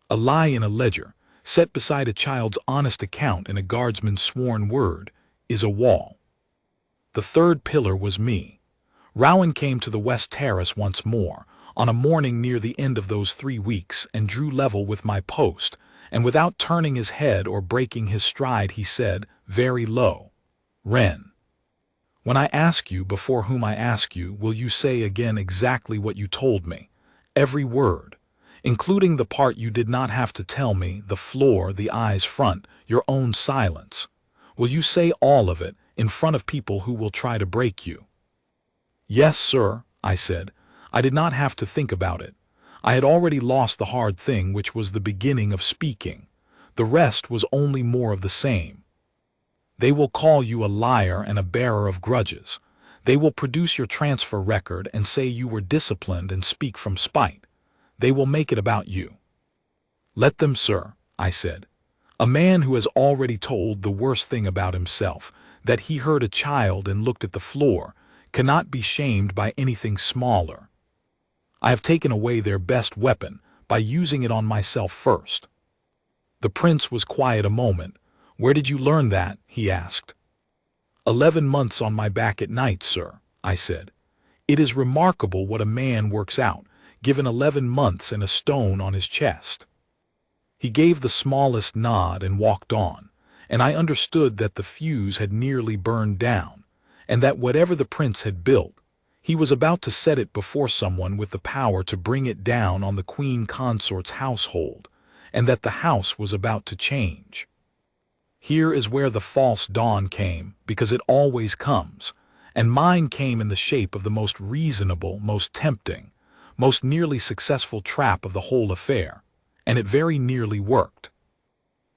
A lie in a ledger, set beside a child's honest account in a guardsman's sworn word, is a wall. The third pillar was me. Rowan came to the West Terrace once more, on a morning near the end of those 3 weeks, and drew level with my post, and without turning his head or breaking his stride he said, very low, Wren, when I ask you before whom I ask you, will you say again exactly what you told me, every word, including the part you did not have to tell me, the floor, the eyes front, your own silence? Will you say all of it, in front of people who will try to break you? Yes, sir, I said. I did not have to think about it. I had already lost the hard thing which was the beginning of speaking. The rest was only more of the same. They will call you a liar and a bearer of grudges. They will produce your transfer record and say you were disciplined and speak from spite. They will make it about you. Let them, sir, I said. A man who has already told the worst thing about himself, that he heard a child and looked at the floor, cannot be shamed by anything smaller. I have taken away their best weapon by using it on myself first. The prince was quiet a moment. Where did you learn that? He asked. 11 months on my back at night, sir, I said. It is remarkable what a man works out, given 11 months and a stone on his chest. He gave the smallest nod and walked on, and I understood that the fuse had nearly burned down, and that whatever the prince had built, he was about to set it before someone with the power to bring it down on the Queen Consort's household, and that the house was about to change. Here is where the false dawn came, because it always comes, and mine came in the shape of the most reasonable, most tempting, most nearly successful trap of the whole affair, and it very nearly worked.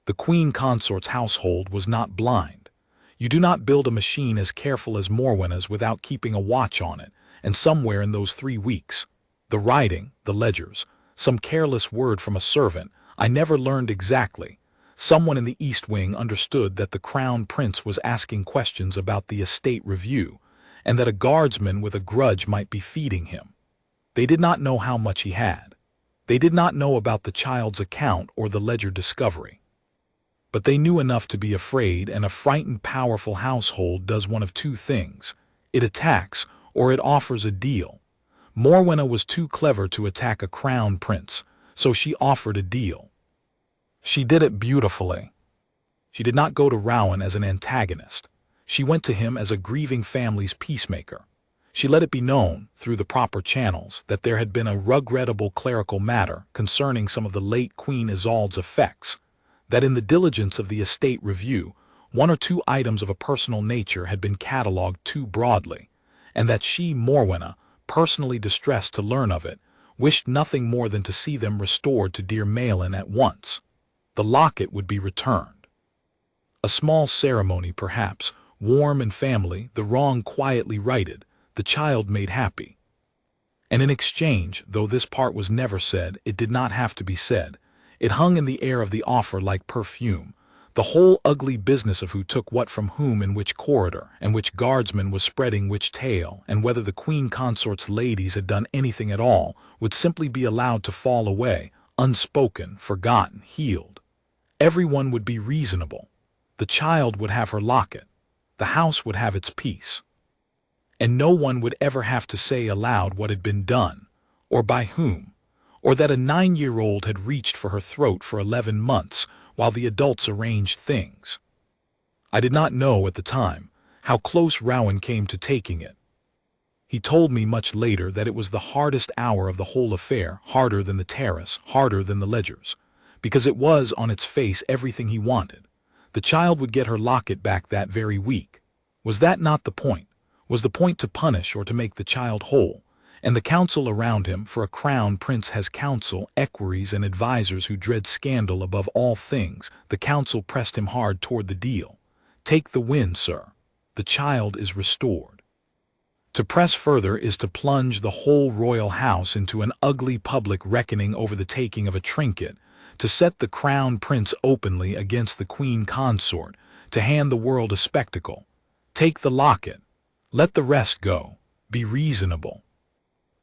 The Queen Consort's household was not blind. You do not build a machine as careful as Morwenna's without keeping a watch on it, and somewhere in those 3 weeks, the writing, the ledgers, some careless word from a servant, I never learned exactly, someone in the East Wing understood that the Crown Prince was asking questions about the estate review, and that a guardsman with a grudge might be feeding him. They did not know how much he had. They did not know about the child's account or the ledger discovery. But they knew enough to be afraid, and a frightened, powerful household does one of 2 things. It attacks, or it offers a deal. Morwenna was too clever to attack a crown prince, so she offered a deal. She did it beautifully. She did not go to Rowan as an antagonist. She went to him as a grieving family's peacemaker. She let it be known, through the proper channels, that there had been a regrettable clerical matter concerning some of the late Queen Isolde's effects, that in the diligence of the estate review, 1 or 2 items of a personal nature had been catalogued too broadly, and that she, Morwenna, personally distressed to learn of it, wished nothing more than to see them restored to dear Malin at once. The locket would be returned. A small ceremony, perhaps, warm and family, the wrong quietly righted, the child made happy. And in exchange, though this part was never said, it did not have to be said. It hung in the air of the offer like perfume. The whole ugly business of who took what from whom in which corridor, and which guardsman was spreading which tale, and whether the Queen Consort's ladies had done anything at all, would simply be allowed to fall away, unspoken, forgotten, healed. Everyone would be reasonable. The child would have her locket. The house would have its peace. And no one would ever have to say aloud what had been done, or by whom, or that a 9-year-old had reached for her throat for 11 months while the adults arranged things. I did not know at the time how close Rowan came to taking it. He told me much later that it was the hardest hour of the whole affair, harder than the terrace, harder than the ledgers, because it was on its face everything he wanted. The child would get her locket back that very week. Was that not the point? Was the point to punish or to make the child whole? And the council around him, for a crown prince has counsel, equerries, and advisers who dread scandal above all things, the council pressed him hard toward the deal. Take the win, sir. The child is restored. To press further is to plunge the whole royal house into an ugly public reckoning over the taking of a trinket, to set the crown prince openly against the Queen Consort, to hand the world a spectacle. Take the locket. Let the rest go. Be reasonable.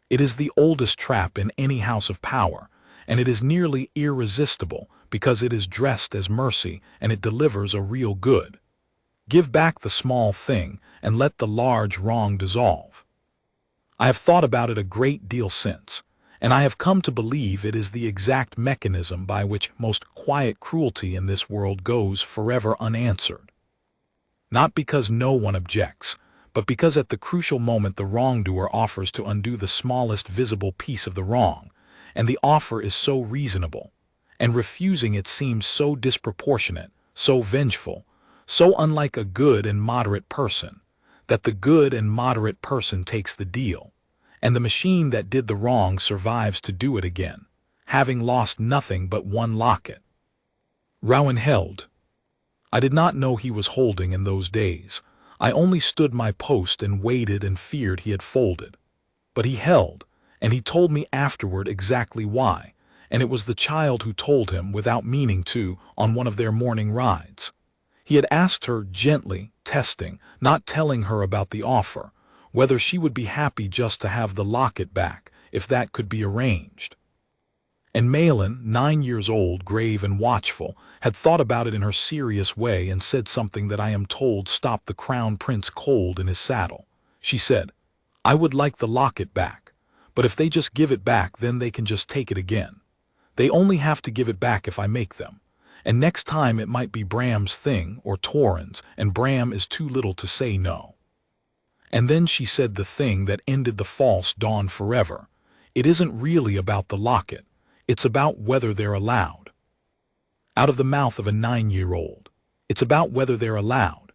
It is the oldest trap in any house of power, and it is nearly irresistible because it is dressed as mercy and it delivers a real good. Give back the small thing and let the large wrong dissolve. I have thought about it a great deal since, and I have come to believe it is the exact mechanism by which most quiet cruelty in this world goes forever unanswered. Not because no one objects, but because at the crucial moment the wrongdoer offers to undo the smallest visible piece of the wrong, and the offer is so reasonable, and refusing it seems so disproportionate, so vengeful, so unlike a good and moderate person, that the good and moderate person takes the deal, and the machine that did the wrong survives to do it again, having lost nothing but one locket. Rowan held. I did not know he was holding in those days. I only stood my post and waited and feared he had folded. But he held, and he told me afterward exactly why, and it was the child who told him, without meaning to, on one of their morning rides. He had asked her gently, testing, not telling her about the offer, whether she would be happy just to have the locket back, if that could be arranged. And Malin, 9 years old, grave and watchful, had thought about it in her serious way and said something that I am told stopped the crown prince cold in his saddle. She said, "I would like the locket back, but if they just give it back, then they can just take it again. They only have to give it back if I make them. And next time it might be Bram's thing or Torrens, and Bram is too little to say no." And then she said the thing that ended the false dawn forever. It isn't really about the locket. It's about whether they're allowed. Out of the mouth of a 9-year-old. It's about whether they're allowed.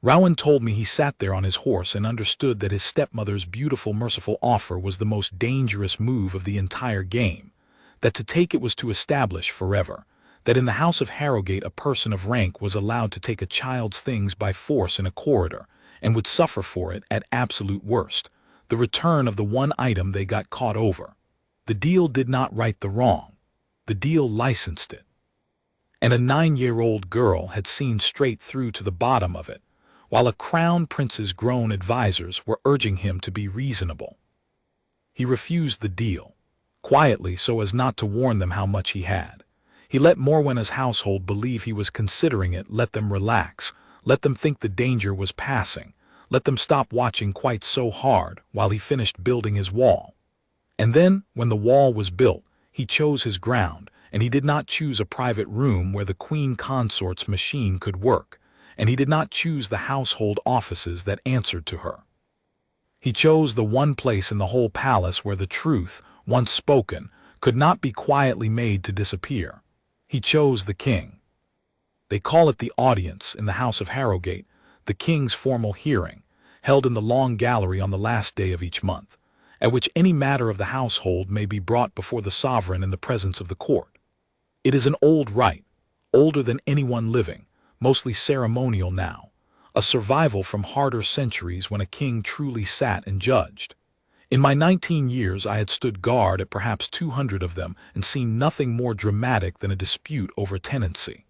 Rowan told me he sat there on his horse and understood that his stepmother's beautiful, merciful offer was the most dangerous move of the entire game, that to take it was to establish forever, that in the house of Harrogate a person of rank was allowed to take a child's things by force in a corridor, and would suffer for it at absolute worst, the return of the one item they got caught over. The deal did not right the wrong. The deal licensed it. And a 9-year-old girl had seen straight through to the bottom of it, while a crown prince's grown advisors were urging him to be reasonable. He refused the deal, quietly so as not to warn them how much he had. He let Morwenna's household believe he was considering it, let them relax, let them think the danger was passing, let them stop watching quite so hard while he finished building his wall. And then, when the wall was built, he chose his ground, and he did not choose a private room where the Queen Consort's machine could work, and he did not choose the household offices that answered to her. He chose the one place in the whole palace where the truth, once spoken, could not be quietly made to disappear. He chose the king. They call it the audience in the house of Harrogate, the king's formal hearing, held in the long gallery on the last day of each month, at which any matter of the household may be brought before the sovereign in the presence of the court. It is an old rite, older than anyone living, mostly ceremonial now, a survival from harder centuries when a king truly sat and judged. In my 19 years I had stood guard at perhaps 200 of them and seen nothing more dramatic than a dispute over tenancy.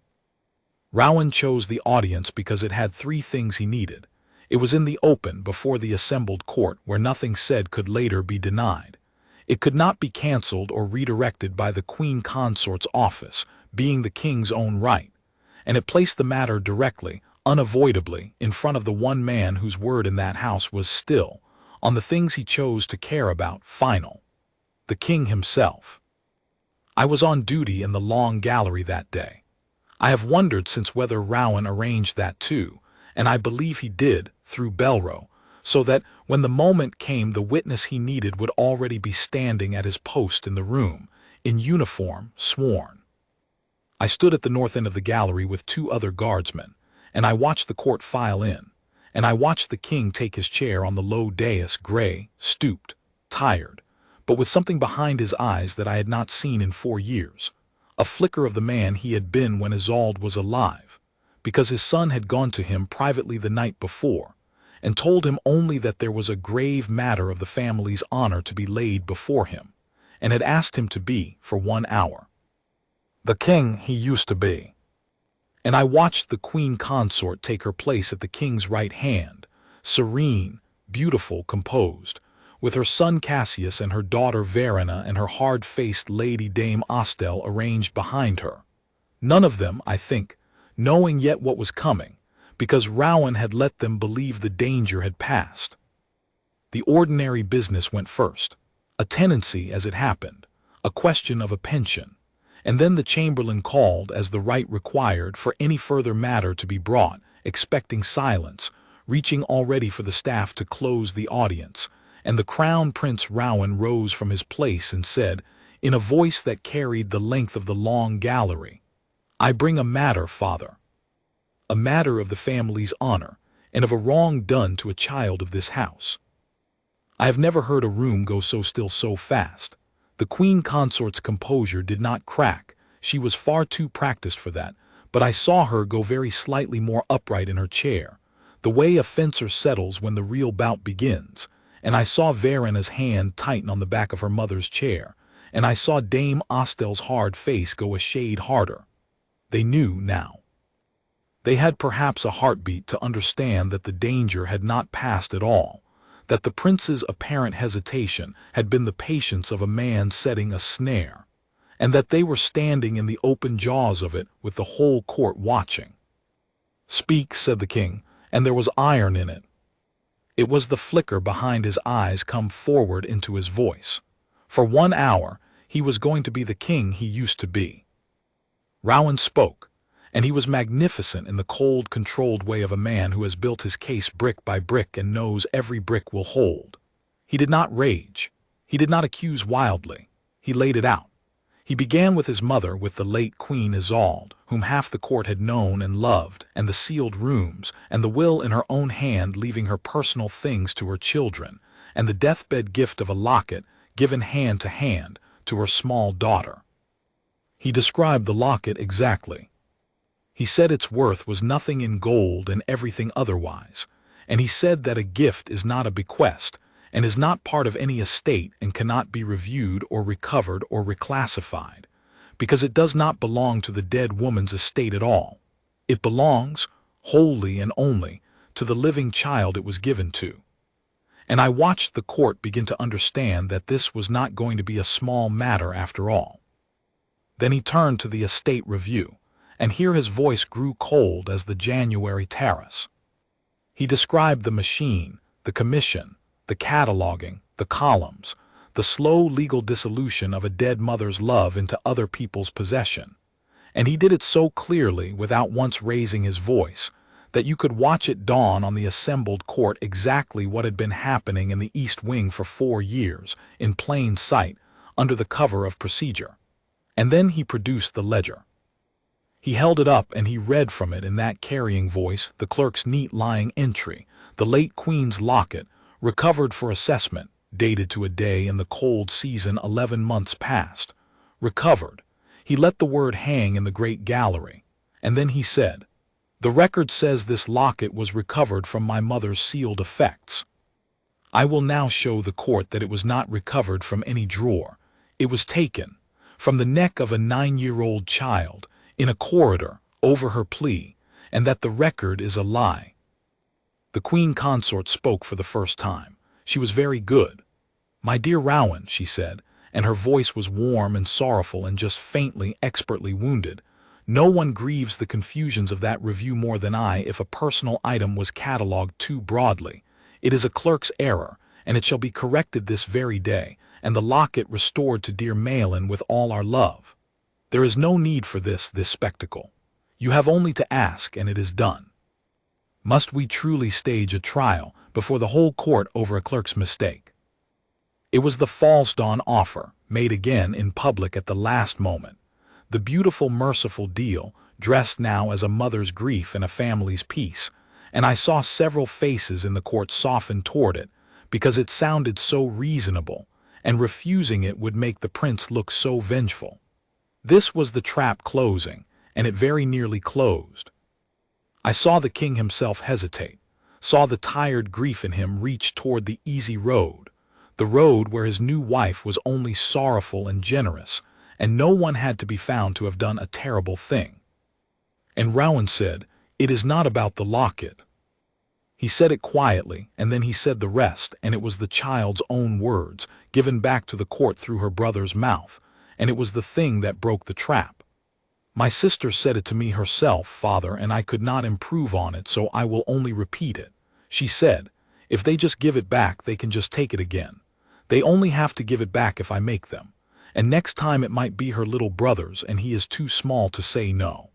Rowan chose the audience because it had 3 things he needed. It was in the open before the assembled court where nothing said could later be denied. It could not be cancelled or redirected by the Queen Consort's office, being the king's own right. And it placed the matter directly, unavoidably, in front of the one man whose word in that house was still, on the things he chose to care about, final. The king himself. I was on duty in the long gallery that day. I have wondered since whether Rowan arranged that too, and I believe he did, through Belro, so that when the moment came the witness he needed would already be standing at his post in the room, in uniform, sworn. I stood at the north end of the gallery with 2 other guardsmen, and I watched the court file in, and I watched the king take his chair on the low dais, gray, stooped, tired, but with something behind his eyes that I had not seen in 4 years, a flicker of the man he had been when Isolde was alive, because his son had gone to him privately the night before, and told him only that there was a grave matter of the family's honor to be laid before him, and had asked him to be, for 1 hour, the king he used to be. And I watched the Queen Consort take her place at the king's right hand, serene, beautiful, composed, with her son Cassius and her daughter Verena and her hard-faced Lady Dame Ostel arranged behind her. None of them, I think, knowing yet what was coming, because Rowan had let them believe the danger had passed. The ordinary business went first, a tenancy as it happened, a question of a pension, and then the chamberlain called as the right required for any further matter to be brought, expecting silence, reaching already for the staff to close the audience, and the Crown Prince Rowan rose from his place and said, in a voice that carried the length of the long gallery, "I bring a matter, father. A matter of the family's honor, and of a wrong done to a child of this house. I have never heard a room go so still so fast. The Queen Consort's composure did not crack. She was far too practiced for that, but I saw her go very slightly more upright in her chair, the way a fencer settles when the real bout begins, and I saw Verena's hand tighten on the back of her mother's chair, and I saw Dame Ostel's hard face go a shade harder. They knew now. They had perhaps a heartbeat to understand that the danger had not passed at all, that the prince's apparent hesitation had been the patience of a man setting a snare, and that they were standing in the open jaws of it with the whole court watching. "Speak," said the king, and there was iron in it. It was the flicker behind his eyes come forward into his voice. For 1 hour, he was going to be the king he used to be. Rowan spoke, and he was magnificent in the cold, controlled way of a man who has built his case brick by brick and knows every brick will hold. He did not rage. He did not accuse wildly. He laid it out. He began with his mother, with the late Queen Isolde, whom half the court had known and loved, and the sealed rooms, and the will in her own hand leaving her personal things to her children, and the deathbed gift of a locket, given hand to hand, to her small daughter. He described the locket exactly. He said its worth was nothing in gold and everything otherwise, and he said that a gift is not a bequest, and is not part of any estate and cannot be reviewed or recovered or reclassified, because it does not belong to the dead woman's estate at all. It belongs, wholly and only, to the living child it was given to. And I watched the court begin to understand that this was not going to be a small matter after all. Then he turned to the estate review, and here his voice grew cold as the January terrace. He described the machine, the commission, the cataloging, the columns, the slow legal dissolution of a dead mother's love into other people's possession. And he did it so clearly without once raising his voice that you could watch it dawn on the assembled court exactly what had been happening in the East Wing for 4 years, in plain sight, under the cover of procedure. And then he produced the ledger. He held it up and he read from it in that carrying voice the clerk's neat lying entry, the late Queen's locket, recovered for assessment, dated to a day in the cold season 11 months past. Recovered. He let the word hang in the great gallery, and then he said, "The record says this locket was recovered from my mother's sealed effects. I will now show the court that it was not recovered from any drawer. It was taken from the neck of a 9-year-old child, in a corridor, over her plea, and that the record is a lie." The Queen Consort spoke for the first time. She was very good. "My dear Rowan," she said, and her voice was warm and sorrowful and just faintly, expertly wounded, "no one grieves the confusions of that review more than I if a personal item was catalogued too broadly. It is a clerk's error, and it shall be corrected this very day, and the locket restored to dear Malin with all our love. There is no need for this spectacle. You have only to ask, and it is done. Must we truly stage a trial before the whole court over a clerk's mistake?" It was the false dawn offer, made again in public at the last moment. The beautiful, merciful deal, dressed now as a mother's grief and a family's peace, and I saw several faces in the court soften toward it, because it sounded so reasonable, and refusing it would make the prince look so vengeful. This was the trap closing, and it very nearly closed. I saw the king himself hesitate, saw the tired grief in him reach toward the easy road, the road where his new wife was only sorrowful and generous, and no one had to be found to have done a terrible thing. And Rowan said, "It is not about the locket." He said it quietly, and then he said the rest, and it was the child's own words, given back to the court through her brother's mouth, and it was the thing that broke the trap. "My sister said it to me herself, father, and I could not improve on it, so I will only repeat it. She said, if they just give it back, they can just take it again. They only have to give it back if I make them. And next time it might be her little brother's, and he is too small to say no.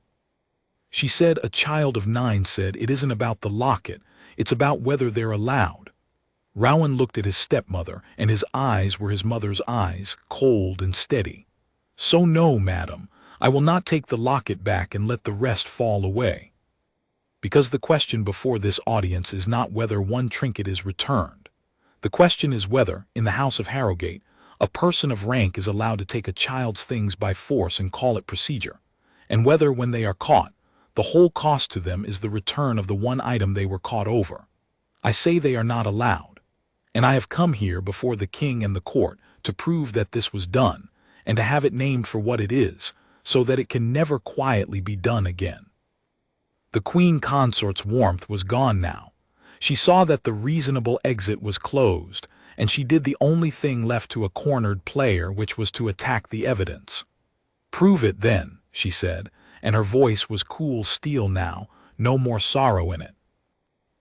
She said a child of 9 said it isn't about the locket, it's about whether they're allowed." Rowan looked at his stepmother, and his eyes were his mother's eyes, cold and steady. "So no, madam, I will not take the locket back and let the rest fall away. Because the question before this audience is not whether one trinket is returned. The question is whether, in the House of Harrogate, a person of rank is allowed to take a child's things by force and call it procedure, and whether, when they are caught, the whole cost to them is the return of the one item they were caught over. I say they are not allowed, and I have come here before the king and the court to prove that this was done, and to have it named for what it is, so that it can never quietly be done again. The Queen Consort's warmth was gone now. She saw that the reasonable exit was closed, and she did the only thing left to a cornered player, which was to attack the evidence. "Prove it, then," she said, and her voice was cool steel now, no more sorrow in it.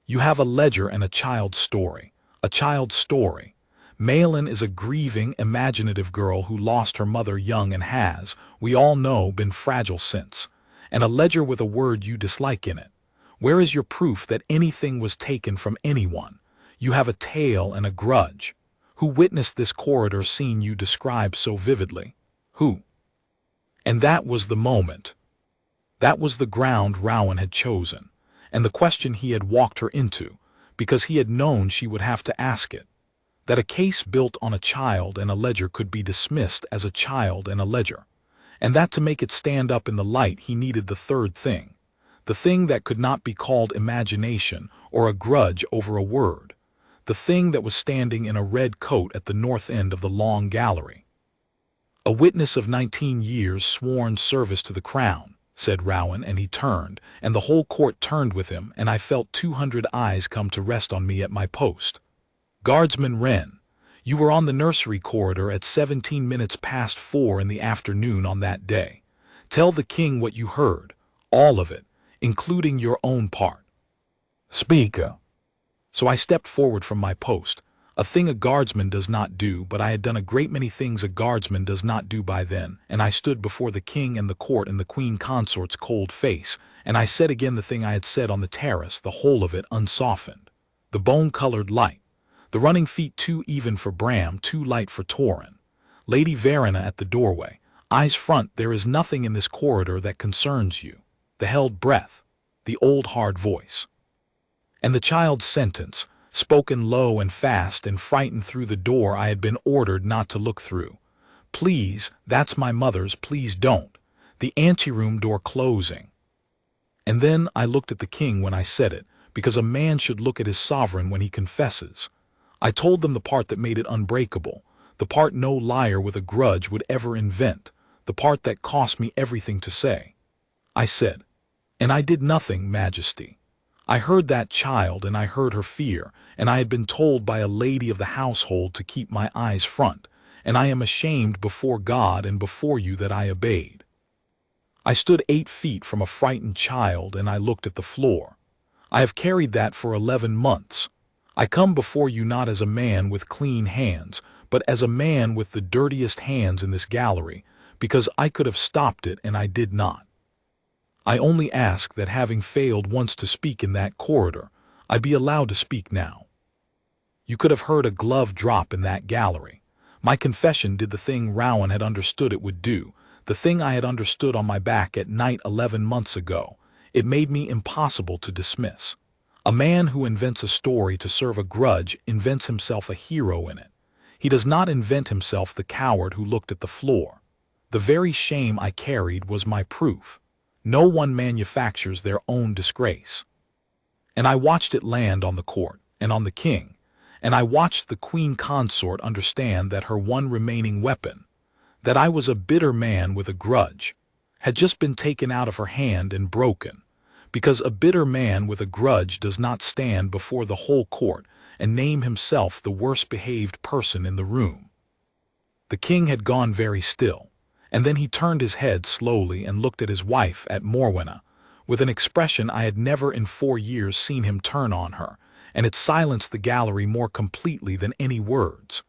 "You have a ledger and a child's story. A child's story. Malin is a grieving, imaginative girl who lost her mother young and has, we all know, been fragile since. And a ledger with a word you dislike in it. Where is your proof that anything was taken from anyone? You have a tale and a grudge. Who witnessed this corridor scene you describe so vividly? Who?" And that was the moment. That was the ground Rowan had chosen, and the question he had walked her into, because he had known she would have to ask it. That a case built on a child and a ledger could be dismissed as a child and a ledger, and that to make it stand up in the light he needed the third thing, the thing that could not be called imagination or a grudge over a word, the thing that was standing in a red coat at the north end of the long gallery. "A witness of 19 years' sworn service to the crown," said Rowan, and he turned, and the whole court turned with him, and I felt 200 eyes come to rest on me at my post. "Guardsman Renne, you were on the nursery corridor at 17 minutes past 4 in the afternoon on that day. Tell the king what you heard, all of it, including your own part." "Speak." So I stepped forward from my post, a thing a guardsman does not do, but I had done a great many things a guardsman does not do by then, and I stood before the king and the court in the Queen Consort's cold face, and I said again the thing I had said on the terrace, the whole of it unsoftened. The bone-colored light. The running feet too even for Bram, too light for Torin. Lady Verena at the doorway. Eyes front, there is nothing in this corridor that concerns you. The held breath. The old hard voice. And the child's sentence, spoken low and fast and frightened through the door I had been ordered not to look through. "Please, that's my mother's, please don't." The anteroom door closing. And then I looked at the king when I said it, because a man should look at his sovereign when he confesses. I told them the part that made it unbreakable, the part no liar with a grudge would ever invent, the part that cost me everything to say. I said, "And I did nothing, Majesty. I heard that child and I heard her fear, and I had been told by a lady of the household to keep my eyes front, and I am ashamed before God and before you that I obeyed. I stood 8 feet from a frightened child and I looked at the floor. I have carried that for 11 months. I come before you not as a man with clean hands, but as a man with the dirtiest hands in this gallery, because I could have stopped it and I did not. I only ask that, having failed once to speak in that corridor, I be allowed to speak now. You could have heard a glove drop in that gallery. My confession did the thing Rowan had understood it would do, the thing I had understood on my back at night 11 months ago. It made me impossible to dismiss. A man who invents a story to serve a grudge invents himself a hero in it. He does not invent himself the coward who looked at the floor. The very shame I carried was my proof. No one manufactures their own disgrace. And I watched it land on the court and on the king, and I watched the Queen Consort understand that her one remaining weapon, that I was a bitter man with a grudge, had just been taken out of her hand and broken, because a bitter man with a grudge does not stand before the whole court and name himself the worst-behaved person in the room. The king had gone very still, and then he turned his head slowly and looked at his wife, at Morwenna, with an expression I had never in 4 years seen him turn on her, and it silenced the gallery more completely than any words.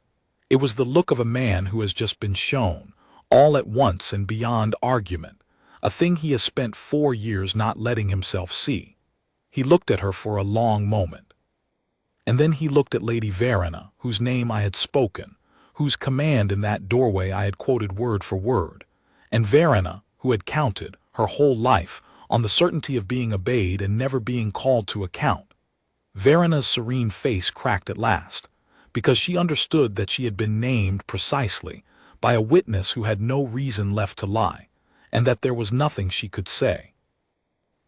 It was the look of a man who has just been shown, all at once and beyond argument, a thing he has spent 4 years not letting himself see. He looked at her for a long moment. And then he looked at Lady Verena, whose name I had spoken, whose command in that doorway I had quoted word for word, and Verena, who had counted, her whole life, on the certainty of being obeyed and never being called to account. Verena's serene face cracked at last, because she understood that she had been named precisely by a witness who had no reason left to lie, and that there was nothing she could say.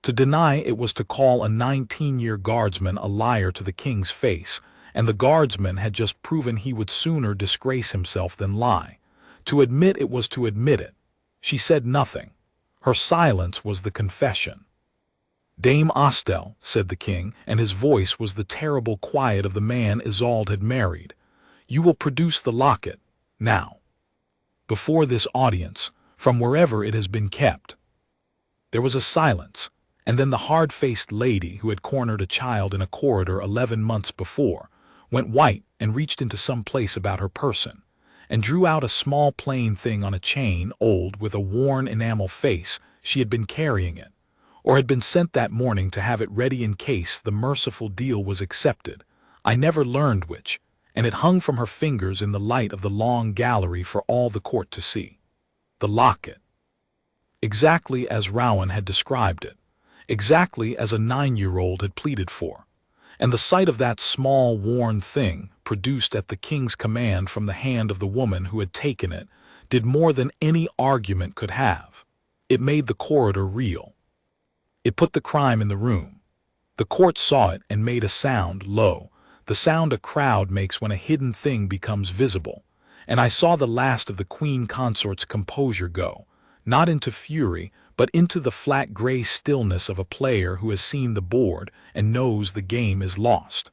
To deny it was to call a 19-year guardsman a liar to the king's face, and the guardsman had just proven he would sooner disgrace himself than lie. To admit it was to admit it. She said nothing. Her silence was the confession. "Dame Isolde," said the king, and his voice was the terrible quiet of the man Isolde had married, "you will produce the locket, now, before this audience, from wherever it has been kept." There was a silence, and then the hard-faced lady who had cornered a child in a corridor 11 months before went white and reached into some place about her person, and drew out a small plain thing on a chain, old, with a worn enamel face. She had been carrying it, or had been sent that morning to have it ready in case the merciful deal was accepted. I never learned which, and it hung from her fingers in the light of the long gallery for all the court to see. The locket. Exactly as Rowan had described it, exactly as a 9-year-old had pleaded for, and the sight of that small, worn thing, produced at the king's command from the hand of the woman who had taken it, did more than any argument could have. It made the corridor reel. It put the crime in the room. The court saw it and made a sound, low, the sound a crowd makes when a hidden thing becomes visible, and I saw the last of the Queen Consort's composure go, not into fury, but into the flat gray stillness of a player who has seen the board and knows the game is lost.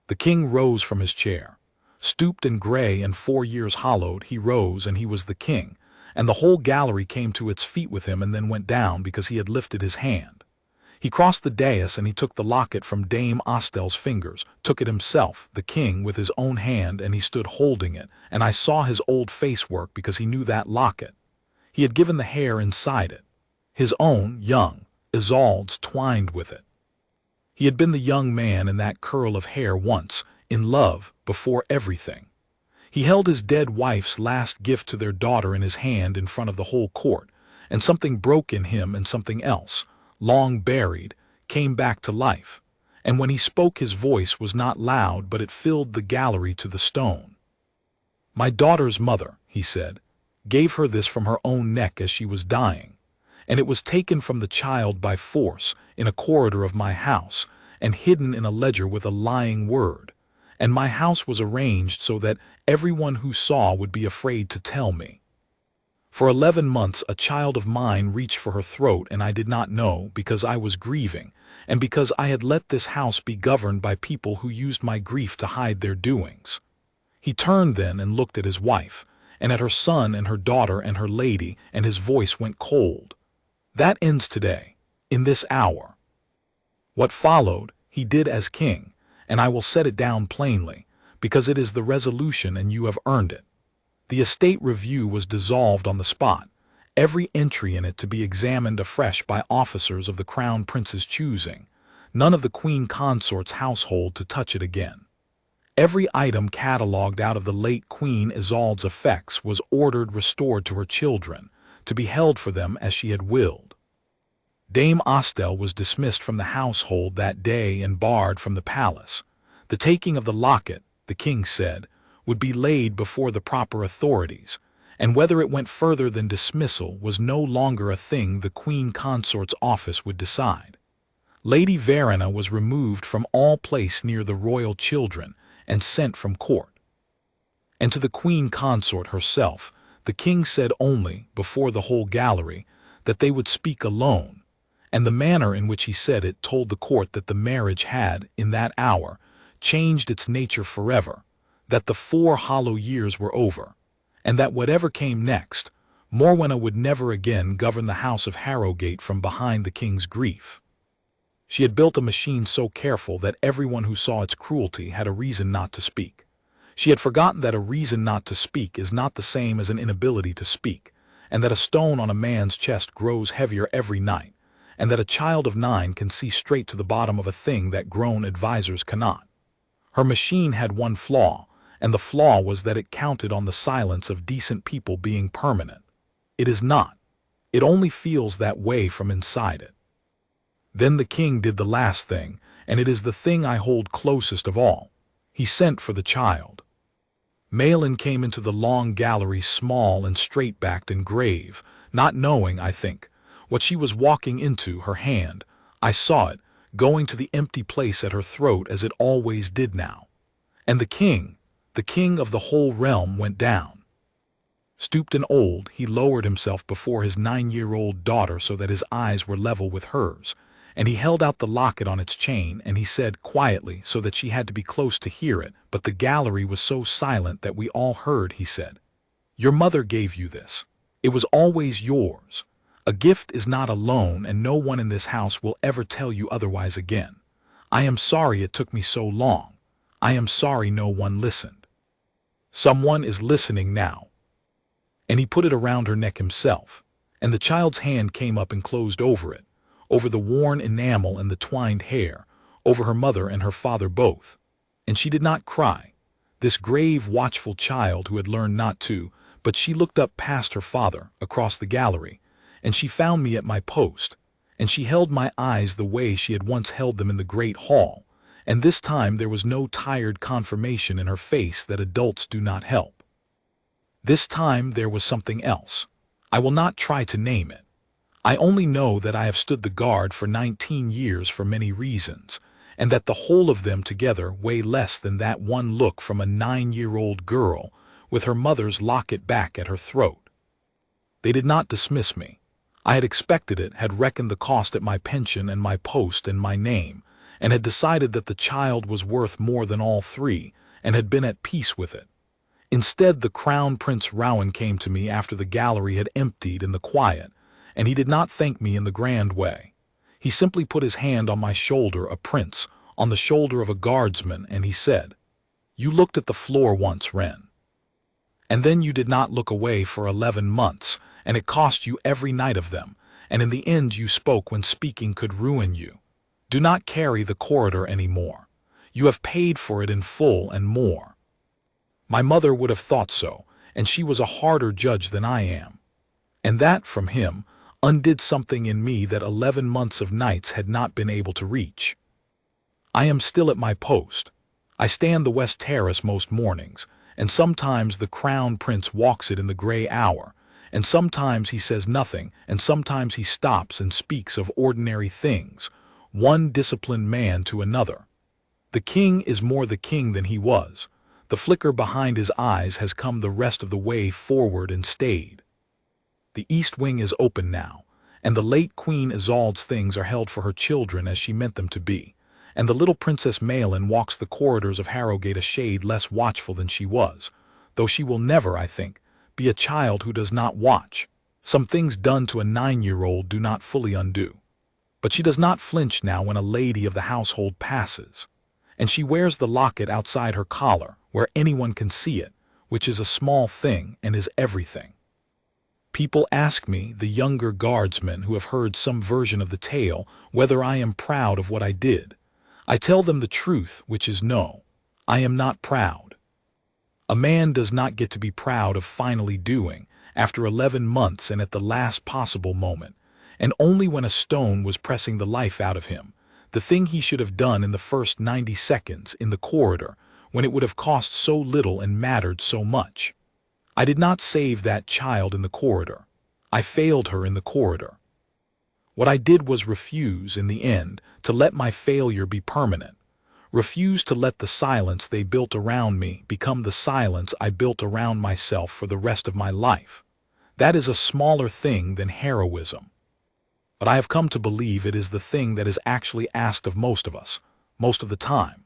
The king rose from his chair. Stooped and gray and 4 years hollowed, he rose, and he was the king, and the whole gallery came to its feet with him and then went down because he had lifted his hand. He crossed the dais and he took the locket from Dame Isolde's fingers, took it himself, the king, with his own hand, and he stood holding it, and I saw his old face work because he knew that locket. He had given the hair inside it. His own, young, Isolde's, twined with it. He had been the young man in that curl of hair once, in love, before everything. He held his dead wife's last gift to their daughter in his hand in front of the whole court, and something broke in him, and something else, long buried, came back to life, and when he spoke his voice was not loud, but it filled the gallery to the stone. "My daughter's mother," he said, "gave her this from her own neck as she was dying, and it was taken from the child by force in a corridor of my house and hidden in a ledger with a lying word, and my house was arranged so that everyone who saw would be afraid to tell me. For 11 months a child of mine reached for her throat, and I did not know, because I was grieving, and because I had let this house be governed by people who used my grief to hide their doings." He turned then and looked at his wife, and at her son and her daughter and her lady, and his voice went cold. "That ends today, in this hour. What followed, he did as king, and I will set it down plainly, because it is the resolution and you have earned it. The estate review was dissolved on the spot, every entry in it to be examined afresh by officers of the crown prince's choosing, none of the Queen Consort's household to touch it again. Every item catalogued out of the late Queen Isolde's effects was ordered restored to her children, to be held for them as she had willed. Dame Isolde was dismissed from the household that day and barred from the palace. The taking of the locket, the king said, would be laid before the proper authorities, and whether it went further than dismissal was no longer a thing the Queen Consort's office would decide. Lady Verena was removed from all place near the royal children and sent from court. And to the Queen Consort herself, the king said only, before the whole gallery, that they would speak alone, and the manner in which he said it told the court that the marriage had, in that hour, changed its nature forever, that the 4 hollow years were over, and that whatever came next, Morwenna would never again govern the house of Harrogate from behind the king's grief. She had built a machine so careful that everyone who saw its cruelty had a reason not to speak. She had forgotten that a reason not to speak is not the same as an inability to speak, and that a stone on a man's chest grows heavier every night, and that a child of 9 can see straight to the bottom of a thing that grown advisors cannot. Her machine had one flaw, and the flaw was that it counted on the silence of decent people being permanent. It is not. It only feels that way from inside it. Then the king did the last thing, and it is the thing I hold closest of all. He sent for the child. Malin came into the long gallery, small and straight-backed and grave, not knowing, I think, what she was walking into. Her hand, I saw it, going to the empty place at her throat as it always did now. And the king of the whole realm, went down. Stooped and old, he lowered himself before his 9-year-old daughter so that his eyes were level with hers, and he held out the locket on its chain, and he said quietly, so that she had to be close to hear it, but the gallery was so silent that we all heard. He said, "Your mother gave you this. It was always yours. A gift is not a loan, and no one in this house will ever tell you otherwise again. I am sorry it took me so long. I am sorry no one listened. Someone is listening now." And he put it around her neck himself, and the child's hand came up and closed over it, over the worn enamel and the twined hair, over her mother and her father both. And she did not cry, this grave, watchful child who had learned not to, but she looked up past her father, across the gallery, and she found me at my post, and she held my eyes the way she had once held them in the great hall, and this time there was no tired confirmation in her face that adults do not help. This time there was something else. I will not try to name it. I only know that I have stood the guard for 19 years for many reasons, and that the whole of them together weigh less than that one look from a 9-year-old girl with her mother's locket back at her throat. They did not dismiss me. I had expected it, had reckoned the cost at my pension and my post and my name, and had decided that the child was worth more than all three, and had been at peace with it. Instead, the Crown Prince Rowan came to me after the gallery had emptied in the quiet, and he did not thank me in the grand way. He simply put his hand on my shoulder, a prince, on the shoulder of a guardsman, and he said, "You looked at the floor once, Wren. And then you did not look away for 11 months, and it cost you every night of them, and in the end you spoke when speaking could ruin you. Do not carry the corridor any more. You have paid for it in full and more." My mother would have thought so, and she was a harder judge than I am. And that, from him, undid something in me that 11 months of nights had not been able to reach. I am still at my post. I stand the West Terrace most mornings, and sometimes the Crown Prince walks it in the gray hour, and sometimes he says nothing, and sometimes he stops and speaks of ordinary things, one disciplined man to another. The king is more the king than he was. The flicker behind his eyes has come the rest of the way forward and stayed. The east wing is open now, and the late Queen Isolde's things are held for her children as she meant them to be, and the little Princess Malin walks the corridors of Harrogate a shade less watchful than she was, though she will never, I think, be a child who does not watch. Some things done to a 9-year-old do not fully undo. But she does not flinch now when a lady of the household passes, and she wears the locket outside her collar, where anyone can see it, which is a small thing and is everything. People ask me, the younger guardsmen who have heard some version of the tale, whether I am proud of what I did. I tell them the truth, which is no, I am not proud. A man does not get to be proud of finally doing, after 11 months and at the last possible moment, and only when a stone was pressing the life out of him, the thing he should have done in the first 90 seconds in the corridor, when it would have cost so little and mattered so much. I did not save that child in the corridor. I failed her in the corridor. What I did was refuse, in the end, to let my failure be permanent. Refuse to let the silence they built around me become the silence I built around myself for the rest of my life. That is a smaller thing than heroism. But I have come to believe it is the thing that is actually asked of most of us, most of the time.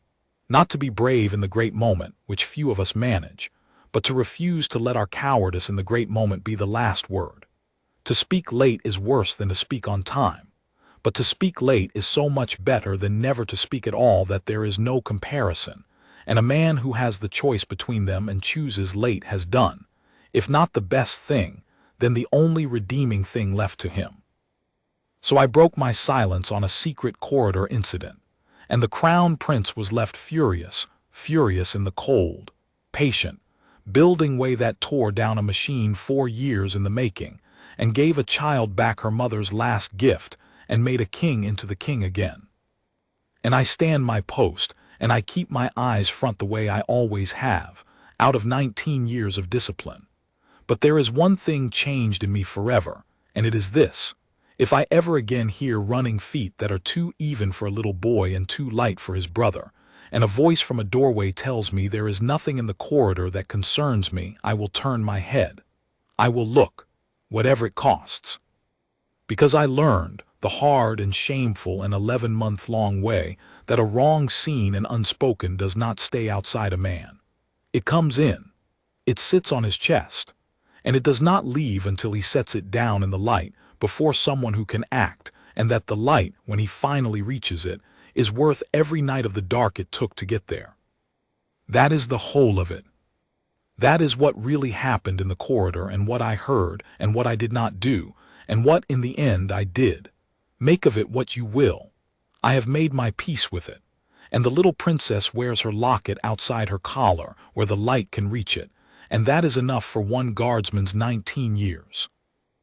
Not to be brave in the great moment, which few of us manage, but to refuse to let our cowardice in the great moment be the last word. To speak late is worse than to speak on time, but to speak late is so much better than never to speak at all that there is no comparison, and a man who has the choice between them and chooses late has done, if not the best thing, then the only redeeming thing left to him. So I broke my silence on a secret corridor incident, and the Crown Prince was left furious, furious in the cold, patient, building way that tore down a machine 4 years in the making, and gave a child back her mother's last gift, and made a king into the king again. And I stand my post, and I keep my eyes front the way I always have, out of 19 years of discipline. But there is one thing changed in me forever, and it is this. If I ever again hear running feet that are too even for a little boy and too light for his brother, and a voice from a doorway tells me there is nothing in the corridor that concerns me, I will turn my head. I will look, whatever it costs. Because I learned, the hard and shameful and 11-month-long way, that a wrong seen and unspoken does not stay outside a man. It comes in. It sits on his chest. And it does not leave until he sets it down in the light before someone who can act, and that the light, when he finally reaches it, is worth every night of the dark it took to get there. That is the whole of it. That is what really happened in the corridor, and what I heard, and what I did not do, and what in the end I did. Make of it what you will. I have made my peace with it. And the little princess wears her locket outside her collar, where the light can reach it, and that is enough for one guardsman's 19 years.